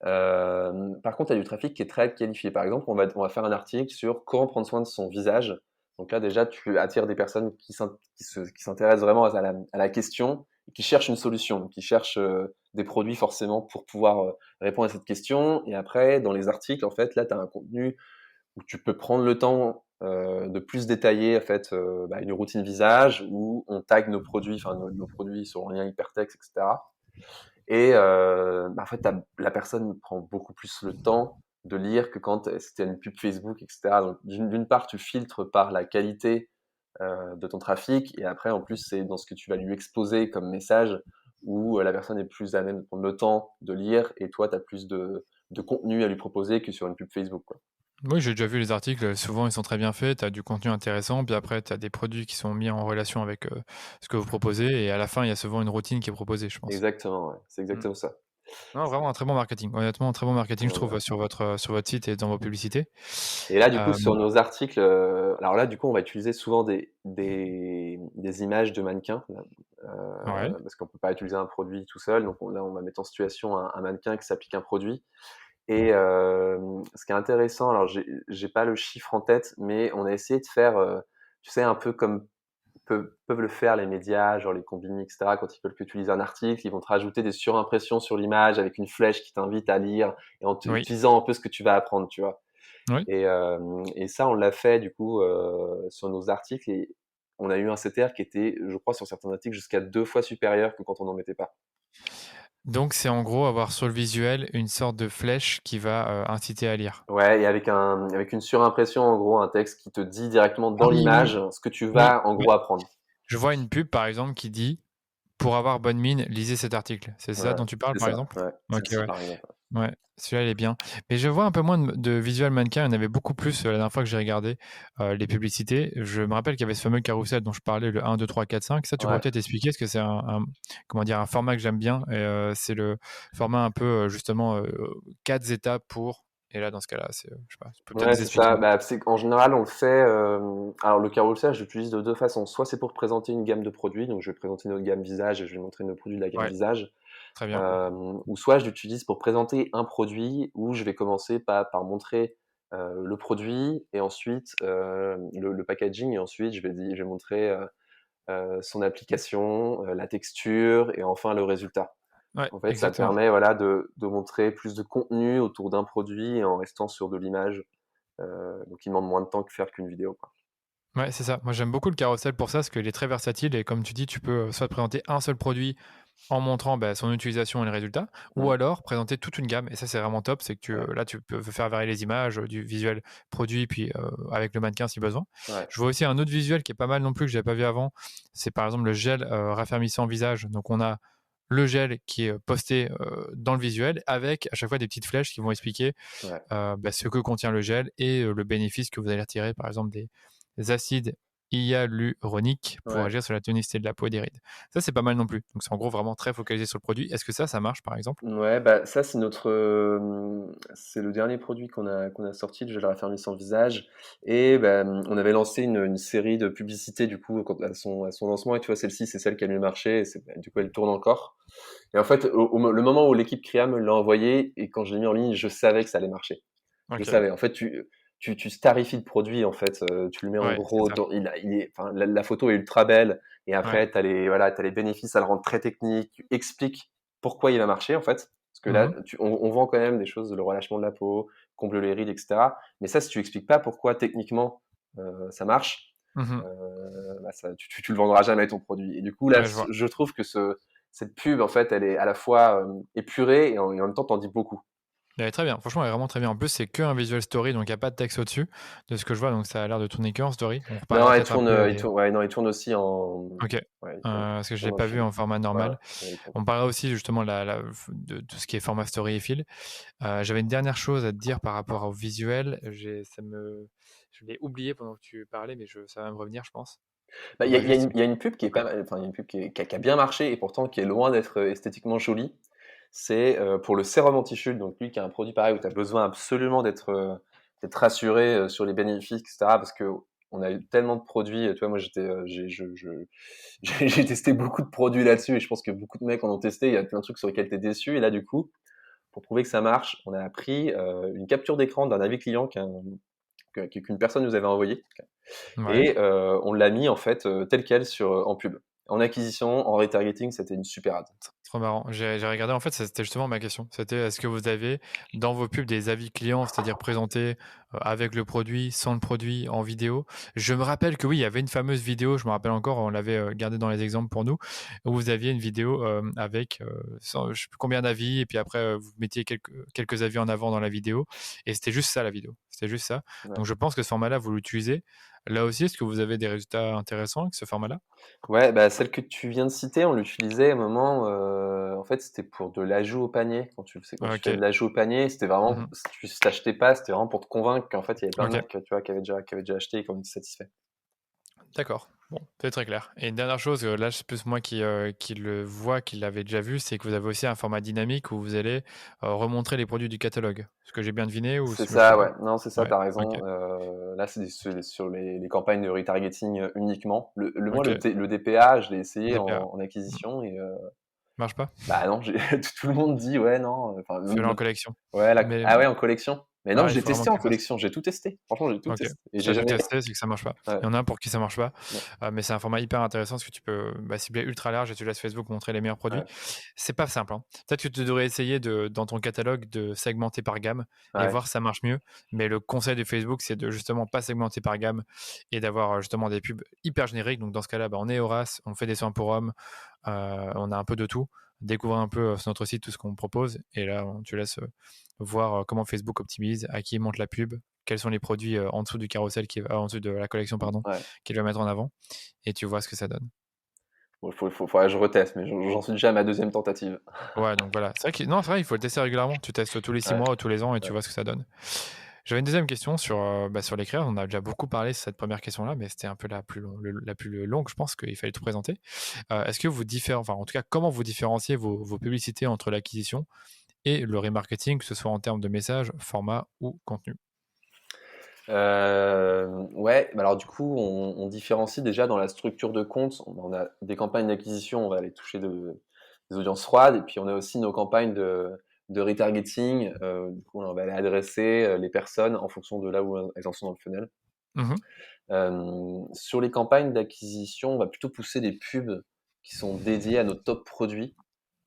Par contre, il y a du trafic qui est très qualifié. Par exemple, on va faire un article sur comment prendre soin de son visage. Donc là, déjà, tu attires des personnes qui s'intéressent vraiment à la question et qui cherchent une solution, donc qui cherchent des produits forcément pour pouvoir répondre à cette question. Et après, dans les articles, en fait, là, tu as un contenu où tu peux prendre le temps de plus détailler en fait une routine visage où on tag nos produits, enfin nos produits sur un lien hypertexte, etc. Et en fait, la personne prend beaucoup plus le temps de lire que quand c'était une pub Facebook, etc. Donc d'une part, tu filtres par la qualité de ton trafic, et après, en plus, c'est dans ce que tu vas lui exposer comme message où la personne est plus à même de prendre le temps de lire, et toi, tu as plus de contenu à lui proposer que sur une pub Facebook, quoi. Oui, j'ai déjà vu les articles, souvent ils sont très bien faits, tu as du contenu intéressant, puis après tu as des produits qui sont mis en relation avec, ce que vous proposez et à la fin, il y a souvent une routine qui est proposée, je pense. Exactement, ouais, c'est Mmh. exactement ça. Non, vraiment un très bon marketing. Honnêtement, un très bon marketing, je trouve, Voilà. sur votre site et dans vos publicités. Et là, du coup, sur Hem, nos articles, alors là, du coup, on va utiliser souvent des images de mannequins, ouais, parce qu'on peut pas utiliser un produit tout seul. Donc là, on va mettre en situation un mannequin qui s'applique un produit. Et ce qui est intéressant, alors j'ai pas le chiffre en tête, mais on a essayé de faire, tu sais, un peu comme peuvent le faire les médias, genre les Combini, etc. Quand ils veulent que tu lises un article, ils vont te rajouter des surimpressions sur l'image avec une flèche qui t'invite à lire et en te oui, disant un peu ce que tu vas apprendre, tu vois. oui. Et ça, on l'a fait du coup sur nos articles, et on a eu un CTR qui était, je crois, sur certains articles jusqu'à 2 fois supérieur que quand on n'en mettait pas. Donc c'est en gros avoir sur le visuel une sorte de flèche qui va, inciter à lire. Ouais, et avec une surimpression, en gros, un texte qui te dit directement Ah dans oui, oui, l'image ce que tu oui, vas en oui. gros apprendre. Je vois une pub par exemple qui dit: «Pour avoir bonne mine, lisez cet article». C'est ça Voilà, dont tu parles c'est par ça, exemple? ouais, OK, celle-ci ouais. par exemple. Ouais, celui-là, il est bien. Mais je vois un peu moins de visual mannequin, il y en avait beaucoup plus, la dernière fois que j'ai regardé, les publicités. Je me rappelle qu'il y avait ce fameux carrousel dont je parlais, le 1, 2, 3, 4, 5. Ça, tu pourrais Ouais. peut-être expliquer? Parce que c'est comment dire? Un format que j'aime bien et c'est le format un peu, justement, 4 étapes pour et là, dans ce cas-là, je sais pas, tu peux peut-être Ouais, nous c'est expliquer? ça. Bah, c'est qu'en général, on le fait. Alors, le carrousel, je l'utilise de deux façons. Soit c'est pour présenter une gamme de produits, donc je vais présenter notre gamme visage et je vais montrer nos produits de la gamme Ouais, visage. très bien. Ou soit je l'utilise pour présenter un produit où je vais commencer par montrer le produit, et ensuite le packaging, et ensuite je vais montrer son application, la texture, et enfin le résultat. Ouais, En fait, ça exactement. permet voilà, de montrer plus de contenu autour d'un produit en restant sur de l'image. Donc il demande moins de temps que faire qu'une vidéo, quoi. Ouais, c'est ça. Moi, j'aime beaucoup le carrousel pour ça, parce qu'il est très versatile et comme tu dis, tu peux, soit te présenter un seul produit en montrant, bah, son utilisation et le résultat, ou Mmh. alors présenter toute une gamme et ça, c'est vraiment top. C'est que Ouais, là, tu peux faire varier les images, du visuel produit, puis, avec le mannequin si besoin. ouais, Je vois aussi un autre visuel qui est pas mal non plus, que j'avais pas vu avant. C'est par exemple le gel, raffermissant visage. Donc on a le gel qui est, posté, dans le visuel avec à chaque fois des petites flèches qui vont expliquer, ouais. bah, ce que contient le gel et le bénéfice que vous allez retirer, par exemple des acides hyaluroniques pour Ouais. agir sur la tonicité de la peau et des rides. Ça, c'est pas mal non plus. Donc c'est en gros vraiment très focalisé sur le produit. Est-ce que ça marche par exemple? Ouais, bah, ça, c'est le dernier produit qu'on a sorti, le gel raffermissant visage. Et bah, on avait lancé une série de publicités, du coup, à son lancement. Et tu vois, celle-ci, c'est celle qui a mieux marché. Et du coup, elle tourne encore. Et en fait, le moment où l'équipe Créa me l'a envoyé, et quand je l'ai mis en ligne, je savais que ça allait marcher. Je OK. savais. En fait, tu starifies le produit, en fait. Tu le mets en Ouais, c'est gros ça. enfin, la photo est ultra belle. Et Ouais. après, voilà, t'as les bénéfices, ça le rend très technique. Tu expliques pourquoi il va marcher, en fait. Parce que là, Mmh. on vend quand même des choses, le relâchement de la peau, comble les rides, etc. Mais ça, si tu expliques pas pourquoi techniquement ça marche, Mmh. bah, tu le vendras jamais ton produit. Et du coup, là, Ouais, je vois. je trouve que cette pub, en fait, elle est à la fois épurée, et en même temps, t'en dis beaucoup. Elle est très bien, franchement, elle est vraiment très bien. En plus, c'est qu'un visual story, donc il y a pas de texte au-dessus, de ce que je vois, donc ça a l'air de tourner qu'en story. On Non, reparlera peut-être après des ouais, non, il tourne aussi en, OK, ouais, parce que il je l'ai tourne en pas vu fil. en format Ouais, normal. ouais, il tourne. On parlera aussi justement la de tout ce qui est format story et fil. J'avais une dernière chose à te dire par rapport au visuel. Je l'ai oublié pendant que tu parlais, mais ça va me revenir, je pense. Bah, On va juste il y a une pub qui est OK. pas mal, enfin, il y a une pub qui a bien marché et pourtant qui est loin d'être esthétiquement jolie. C'est pour le sérum anti-chute, donc lui qui a un produit pareil où tu as besoin absolument d'être rassuré sur les bénéfices, etc. Parce que on a eu tellement de produits. Tu vois, moi j'ai testé beaucoup de produits là-dessus et je pense que beaucoup de mecs en ont testé. Il y a plein de trucs sur lesquels tu es déçu. Et là, du coup, pour prouver que ça marche, on a pris une capture d'écran d'un avis client qu'une personne nous avait envoyé. Ouais. Et on l'a mis en fait tel quel en pub. En acquisition, en retargeting, c'était une super ad. Trop marrant. J'ai regardé, en fait, c'était justement ma question. C'était est-ce que vous avez dans vos pubs des avis clients, c'est-à-dire présentés avec le produit, sans le produit, en vidéo? Je me rappelle que oui, il y avait une fameuse vidéo, je me rappelle encore, on l'avait gardée dans les exemples pour nous, où vous aviez une vidéo avec je sais plus combien d'avis, et puis après, vous mettiez quelques avis en avant dans la vidéo, et c'était juste ça la vidéo. C'était juste ça. Ouais. Donc je pense que ce format-là, vous l'utilisez. Là aussi, est-ce que vous avez des résultats intéressants avec ce format-là? Ouais, bah, celle que tu viens de citer, on l'utilisait à un moment, en fait, c'était pour de l'ajout au panier. Quand tu fais de Ok. l'ajout au panier, c'était vraiment, Mhm. si t'achetais pas, c'était vraiment pour te convaincre qu'en fait, il y avait plein de Ok. mecs, tu vois, qui avaient déjà acheté et qui en étaient satisfaits. D'accord. Bon, c'est très clair. Et une dernière chose, là, c'est plus moi qui le vois, qui l'avait déjà vu, c'est que vous avez aussi un format dynamique où vous allez remontrer les produits du catalogue. Ce que j'ai bien deviné ou C'est si je me trompe ça, pas? ouais. Non, c'est ça, Ouais, t'as ok, raison. Là, sur les campagnes de retargeting uniquement. Moi, ok. le DPA, je l'ai essayé DPA. en acquisition et Marche pas? bah non, tout le monde dit ouais, non. Enfin, Fais-le en collection. ouais, Mais ah ouais, en collection. Mais non, ah, je il l'ai faut vraiment testé que en tu le fasses. collection. J'ai tout testé. Franchement, j'ai tout OK. testé. Et Si tu j'ai as tout jamais. testé, c'est que ça marche pas. Ouais, Il y en a un pour qui ça marche pas, ouais, mais c'est un format hyper intéressant parce que tu peux, cibler ultra large et tu laisses Facebook montrer les meilleurs produits. ouais, C'est pas simple, hein. Peut-être que tu devrais essayer dans ton catalogue de segmenter par gamme et ouais. voir si ça marche mieux. Mais le conseil de Facebook, c'est de justement pas segmenter par gamme et d'avoir, justement des pubs hyper génériques. Donc dans ce cas-là, on est Horace, on fait des soins pour hommes, on a un peu de tout. Découvre un peu, sur notre site tout ce qu'on propose et là, tu laisses, voir, comment Facebook optimise, à qui il montre la pub, quels sont les produits en dessous du carrousel en dessous de la collection, pardon, Ouais. qu'il va mettre en avant, et tu vois ce que ça donne. Bon, faudrait que je reteste, mais j'en suis déjà à ma deuxième tentative. Ouais, donc voilà. C'est vrai non, c'est vrai, il faut le tester régulièrement. Tu testes tous les 6 Ouais, mois ou tous les ans et tu ouais. vois ce que ça donne. J'avais une deuxième question sur les créas. On a déjà beaucoup parlé de cette première question-là, mais c'était un peu la plus longue, je pense qu'il fallait tout présenter. Est-ce que enfin, en tout cas, comment vous différenciez vos publicités entre l'acquisition et le remarketing, que ce soit en termes de message, format ou contenu? Ouais, bah alors du coup, on différencie déjà dans la structure de compte. On a des campagnes d'acquisition, on va aller toucher des audiences froides, et puis on a aussi nos campagnes de retargeting. Du coup, on va aller adresser les personnes en fonction de là où elles en sont dans le funnel. Mmh. Sur les campagnes d'acquisition, on va plutôt pousser des pubs qui sont dédiées à nos top produits.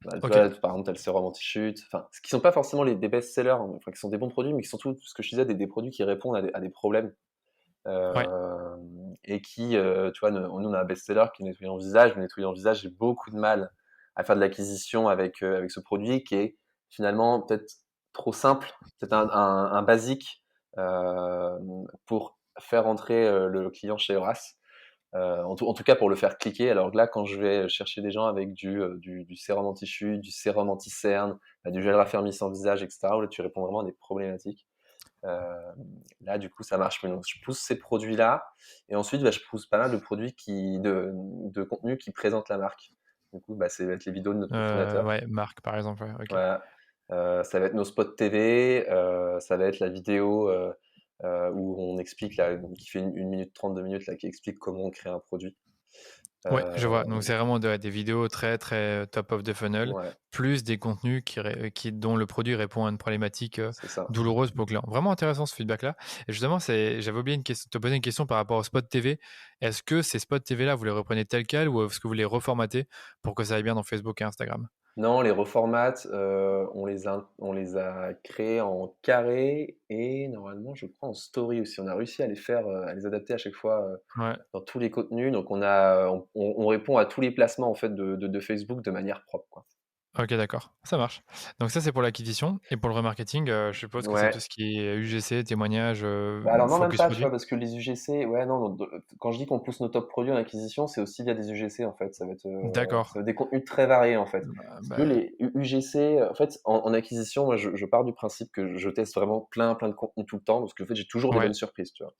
Bah, tu OK. vois, par exemple, tu as le sérum anti-chute, enfin, qui sont pas forcément des best-sellers, hein, enfin, qui sont des bons produits, mais qui sont tout ce que je disais, des produits qui répondent à des problèmes. Ouais. Et qui, tu vois, nous, on a un best-seller qui est nettoyant visage. Le nettoyant visage, j'ai beaucoup de mal à faire de l'acquisition avec ce produit qui est finalement peut-être trop simple, peut-être un basique pour faire entrer le client chez Horace. En tout cas, pour le faire cliquer. Alors que là, quand je vais chercher des gens avec du sérum anti-chute, du sérum anti-cerne, du gel raffermissant visage, etc., où là, tu réponds vraiment à des problématiques. Euh, Là, du coup, ça marche mieux. Donc, je pousse ces produits-là. Et ensuite, bah, je pousse pas mal de produits de contenu qui présentent la marque. Du coup, bah, ça va être les vidéos de notre cofondateur. Ouais, marque, par exemple, ouais, OK. Voilà. Ça va être nos spots TV. Ça va être la vidéo où on explique, là, qui fait 1 minute 30, 2 minutes, là, qui explique comment on crée un produit. Ouais, je vois. Euh, Donc c'est vraiment des vidéos très, très top of the funnel, ouais, plus des contenus dont le produit répond à une problématique, c'est ça. douloureuse pour le client. Vraiment intéressant ce feedback-là. Et justement, j'avais oublié te poser une question par rapport aux spots TV. Est-ce que ces spots TV-là, vous les reprenez tels quels ou est-ce que vous les reformatez pour que ça aille bien dans Facebook et Instagram? Non, les reformats, on les a créés en carré et normalement, je crois en story aussi. On a réussi à les faire, à les adapter à chaque fois, Ouais. dans tous les contenus. Donc on répond à tous les placements en fait de Facebook de manière propre, quoi. OK, d'accord, ça marche. Donc ça, c'est pour l'acquisition et pour le remarketing, je suppose que c'est tout Ouais. ce qui est UGC, témoignages, Bah alors non, même focus pas, tu vois, produit? parce que les UGC, ouais, non, quand je dis qu'on pousse nos top produits en acquisition, c'est aussi via des UGC en fait. D'accord. Ça va être des contenus très variés en fait. Si tu veux, Bah, les UGC, en fait, en acquisition, moi, je pars du principe que je teste vraiment plein de contenus tout le temps, parce que en fait, j'ai toujours des ouais, bonnes surprises, tu vois.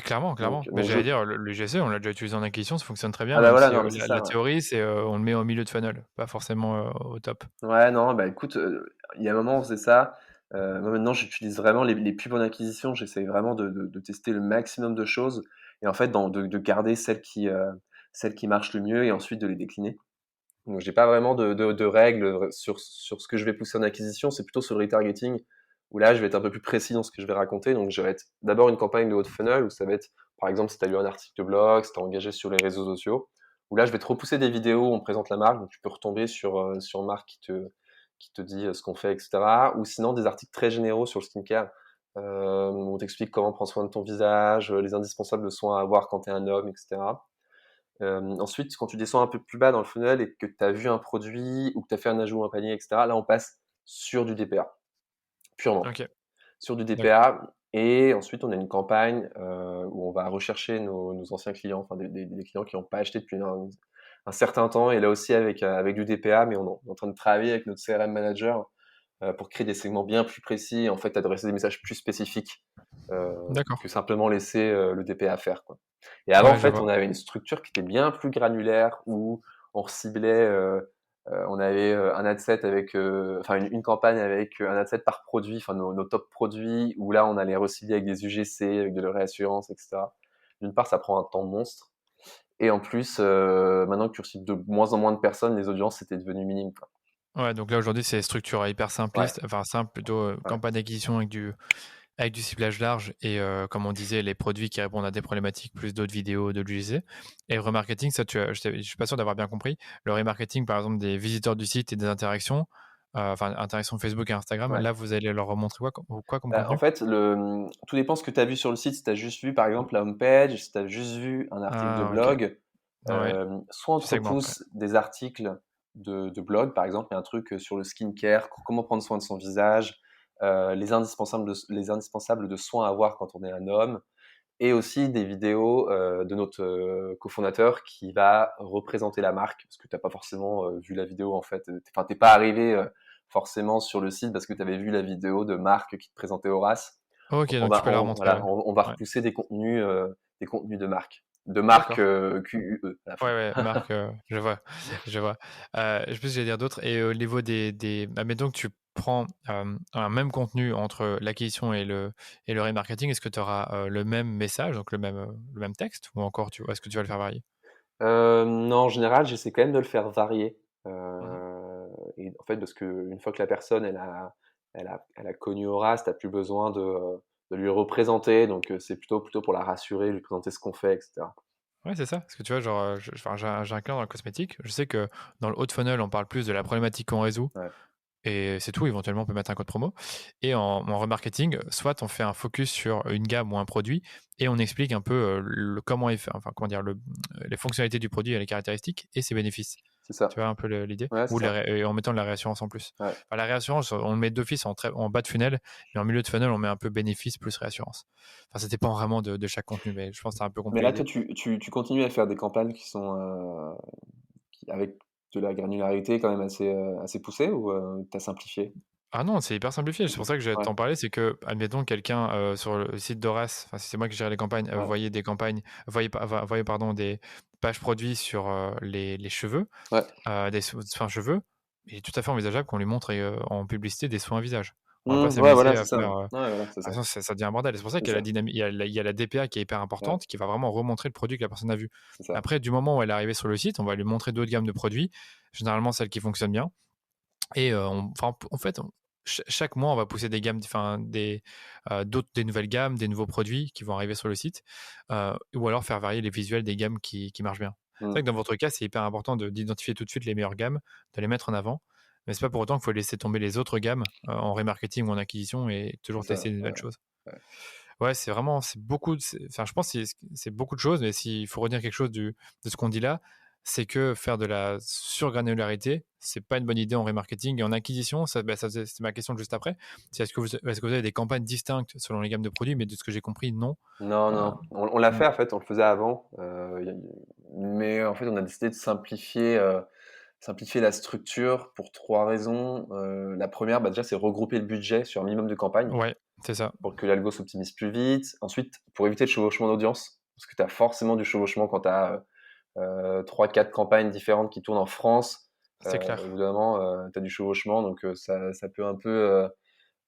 clairement, Donc, clairement. Mais donc je, j'allais dire le UGC, on l'a déjà utilisé en acquisition, ça fonctionne très bien, ah bah même voilà, si, non, mais c'est la ça. Ouais. théorie, c'est, on le met au milieu de funnel, pas forcément, au top. Ouais, non, bah écoute, il y a un moment, on faisait ça. Moi, maintenant, j'utilise vraiment les pubs en acquisition. J'essaye vraiment de tester le maximum de choses et en fait, de garder celles qui marchent le mieux et ensuite de les décliner. Donc, j'ai pas vraiment de règles sur ce que je vais pousser en acquisition. C'est plutôt sur le retargeting où là, je vais être un peu plus précis dans ce que je vais raconter. Donc, je vais être d'abord une campagne de haut de funnel où ça va être, par exemple, si tu as lu un article de blog, si tu es engagé sur les réseaux sociaux, où là, je vais te repousser des vidéos où on présente la marque. Donc, tu peux retomber sur une marque qui te dit ce qu'on fait, etc. Ou sinon, des articles très généraux sur le skincare. Où on t'explique comment prendre soin de ton visage, les indispensables soins à avoir quand tu es un homme, etc. Ensuite, quand tu descends un peu plus bas dans le funnel et que tu as vu un produit ou que tu as fait un ajout à un panier, etc., là, on passe sur du DPA, purement. OK, Sur du d'accord. DPA. Et ensuite, on a une campagne où on va rechercher nos anciens clients, enfin des clients qui n'ont pas acheté depuis un certain temps. Et là aussi, avec du DPA, mais on est en train de travailler avec notre CRM manager pour créer des segments bien plus précis et en fait adresser des messages plus spécifiques euh, D'accord. que simplement laisser le DPA faire, quoi. Et avant, en Ouais, je fait, vois. on avait une structure qui était bien plus granulaire où on ciblait, on avait un ad set avec, enfin une campagne avec un ad set par produit, enfin nos top produits, où là on allait recibler avec des UGC, avec de la réassurance, etc. D'une part, ça prend un temps monstre. Et en plus, maintenant que tu cibles de moins en moins de personnes, les audiences c'était devenu minime, quoi. Ouais, donc là, aujourd'hui, c'est structure hyper Ouais, simpliste, enfin simple plutôt, ouais. campagne d'acquisition avec du ciblage large et comme on disait, les produits qui répondent à des problématiques, plus d'autres vidéos, de l'UGC. Et le remarketing, ça, je suis pas sûr d'avoir bien compris. Le remarketing, par exemple, des visiteurs du site et des interactions, enfin, interactions Facebook et Instagram, Ouais. là, vous allez leur remontrer quoi comme Bah, en contenu? fait, tout dépend ce que tu as vu sur le site. Si tu as juste vu, par exemple, la homepage, si tu as juste vu un article de Ah, OK. blog, Ouais, soit on tu te segmentes, ouais. repousse des articles de blog, par exemple, il y a un truc sur le skincare, comment prendre soin de son visage, les indispensables de soins à avoir quand on est un homme, et aussi des vidéos de notre cofondateur qui va représenter la marque, parce que tu n'as pas forcément vu la vidéo en fait. Enfin, t'es pas arrivé forcément sur le site parce que tu avais vu la vidéo de Marc qui te présentait Horace. OK, Donc donc tu peux la remontrer, voilà, ouais. on va Ouais, repousser des contenus de marque d'accord. QUE à la Ouais, fin. ouais, marque, je vois, je vois. Je sais plus ce que j'allais dire d'autre et au niveau des admettons que tu prends, un même contenu entre l'acquisition et le remarketing, est-ce que tu auras, le même message, donc le même texte ou encore est-ce que tu vas le faire varier? Non, en général, j'essaie quand même de le faire varier. Mmh. Et en fait, parce qu'une fois que la personne, elle a connu Horace, tu plus besoin de lui représenter. Donc, c'est plutôt pour la rassurer, lui présenter ce qu'on fait, etc. Ouais, c'est ça, parce que tu vois, genre, enfin, j'ai un client dans le cosmétique, je sais que dans le haut de funnel, on parle plus de la problématique qu'on résout. Ouais. Et c'est tout, éventuellement, on peut mettre un code promo. Et en remarketing, soit on fait un focus sur une gamme ou un produit et on explique un peu comment il fait, enfin, comment dire, les fonctionnalités du produit et les caractéristiques et ses bénéfices. C'est ça. Tu vois un peu l'idée? Ouais, c'est Ou ça. et en mettant de la réassurance en plus. Ouais. Enfin, la réassurance, on le met d'office en bas de funnel, mais en milieu de funnel, on met un peu bénéfice plus réassurance. Enfin, ça dépend vraiment de chaque contenu, mais je pense que tu as un peu Mais compris là, toi, l'idée. tu continues à faire des campagnes qui sont avec de la granularité quand même assez poussée ou tu as simplifié? Ah non, c'est hyper simplifié. C'est pour ça que j'allais Ouais, t'en parler. C'est que, admettons, quelqu'un sur le site d'Horace, enfin, si c'est moi qui gère les campagnes, ouais, voyait des campagnes, voyait, pardon, des pages produits sur les cheveux, ouais. des soins cheveux. Il est tout à fait envisageable qu'on lui montre en publicité des soins visage. On va pas Ouais, s'amuser voilà, à c'est ça. faire. Ouais, voilà, c'est ça. Sinon, ça devient un bordel. C'est pour ça C'est qu'il y a ça. il y a la DPA qui est hyper Ouais, importante, qui va vraiment remontrer le produit que la personne a vu. c'est ça. Après, du moment où elle est arrivée sur le site, on va lui montrer d'autres gammes de produits, généralement celles qui fonctionnent bien. Et enfin, en fait, chaque mois, on va pousser des gammes, enfin des nouvelles gammes, des nouveaux produits qui vont arriver sur le site, ou alors faire varier les visuels des gammes qui marchent bien. C'est Mmh, vrai que dans votre cas, c'est hyper important d'identifier tout de suite les meilleures gammes, de les mettre en avant, mais c'est pas pour autant qu'il faut laisser tomber les autres gammes, en remarketing ou en acquisition et c'est toujours ça. tester de Ouais, nouvelles choses. ouais. Ouais, c'est beaucoup de enfin, je pense que c'est beaucoup de choses, mais s'il faut retenir quelque chose de ce qu'on dit là, c'est que faire de la surgranularité, c'est pas une bonne idée en remarketing et en acquisition. C'était ma question de juste après. C'est est-ce que vous avez des campagnes distinctes selon les gammes de produits, mais de ce que j'ai compris, non. Non, Euh, non, on l'a mm, fait en fait, on le faisait avant, mais en fait, on a décidé de simplifier la structure pour 3 raisons. La première, bah, déjà, c'est regrouper le budget sur un minimum de campagnes ouais, c'est ça. pour que l'algo s'optimise plus vite. Ensuite, pour éviter le chevauchement d'audience, parce que tu as forcément du chevauchement quand tu as 3-4 campagnes différentes qui tournent en France. C'est clair. Au bout d'un moment, tu as du chevauchement, donc ça peut un peu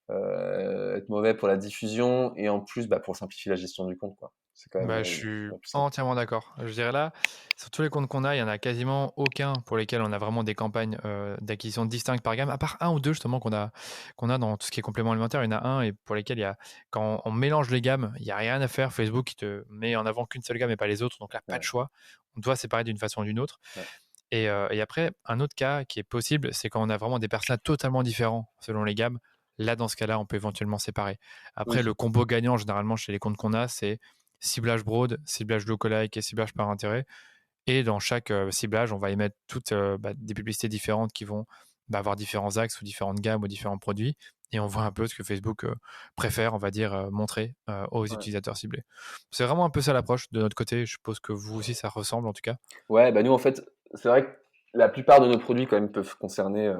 être mauvais pour la diffusion et en plus, bah, pour simplifier la gestion du compte, quoi. C'est quand même Bah, je suis plus simple. entièrement d'accord. Je dirais là, sur tous les comptes qu'on a, il y en a quasiment aucun pour lesquels on a vraiment des campagnes, d'acquisition distinctes par gamme, à part un ou 2 justement qu'on a dans tout ce qui est complément alimentaire. Il y en a un et pour lesquels il y a quand on mélange les gammes, il y a rien à faire. Facebook, il te met en avant qu'une seule gamme et pas les autres, donc là, pas de Ouais, choix. On doit séparer d'une façon ou d'une autre ouais. et après, un autre cas qui est possible, c'est quand on a vraiment des personnages totalement différents selon les gammes. Là, dans ce cas-là, on peut éventuellement séparer. Après, Oui. le combo gagnant, généralement, chez les comptes qu'on a, c'est ciblage broad, ciblage lookalike et ciblage par intérêt. Et dans chaque ciblage, on va émettre toutes des publicités différentes qui vont avoir différents axes ou différentes gammes ou différents produits. Et on voit un peu ce que Facebook préfère, on va dire, montrer aux Ouais. utilisateurs ciblés. C'est vraiment un peu ça l'approche de notre côté. Je suppose que vous aussi, ça ressemble en tout cas. Ouais, bah, nous, en fait, c'est vrai que la plupart de nos produits, quand même, peuvent concerner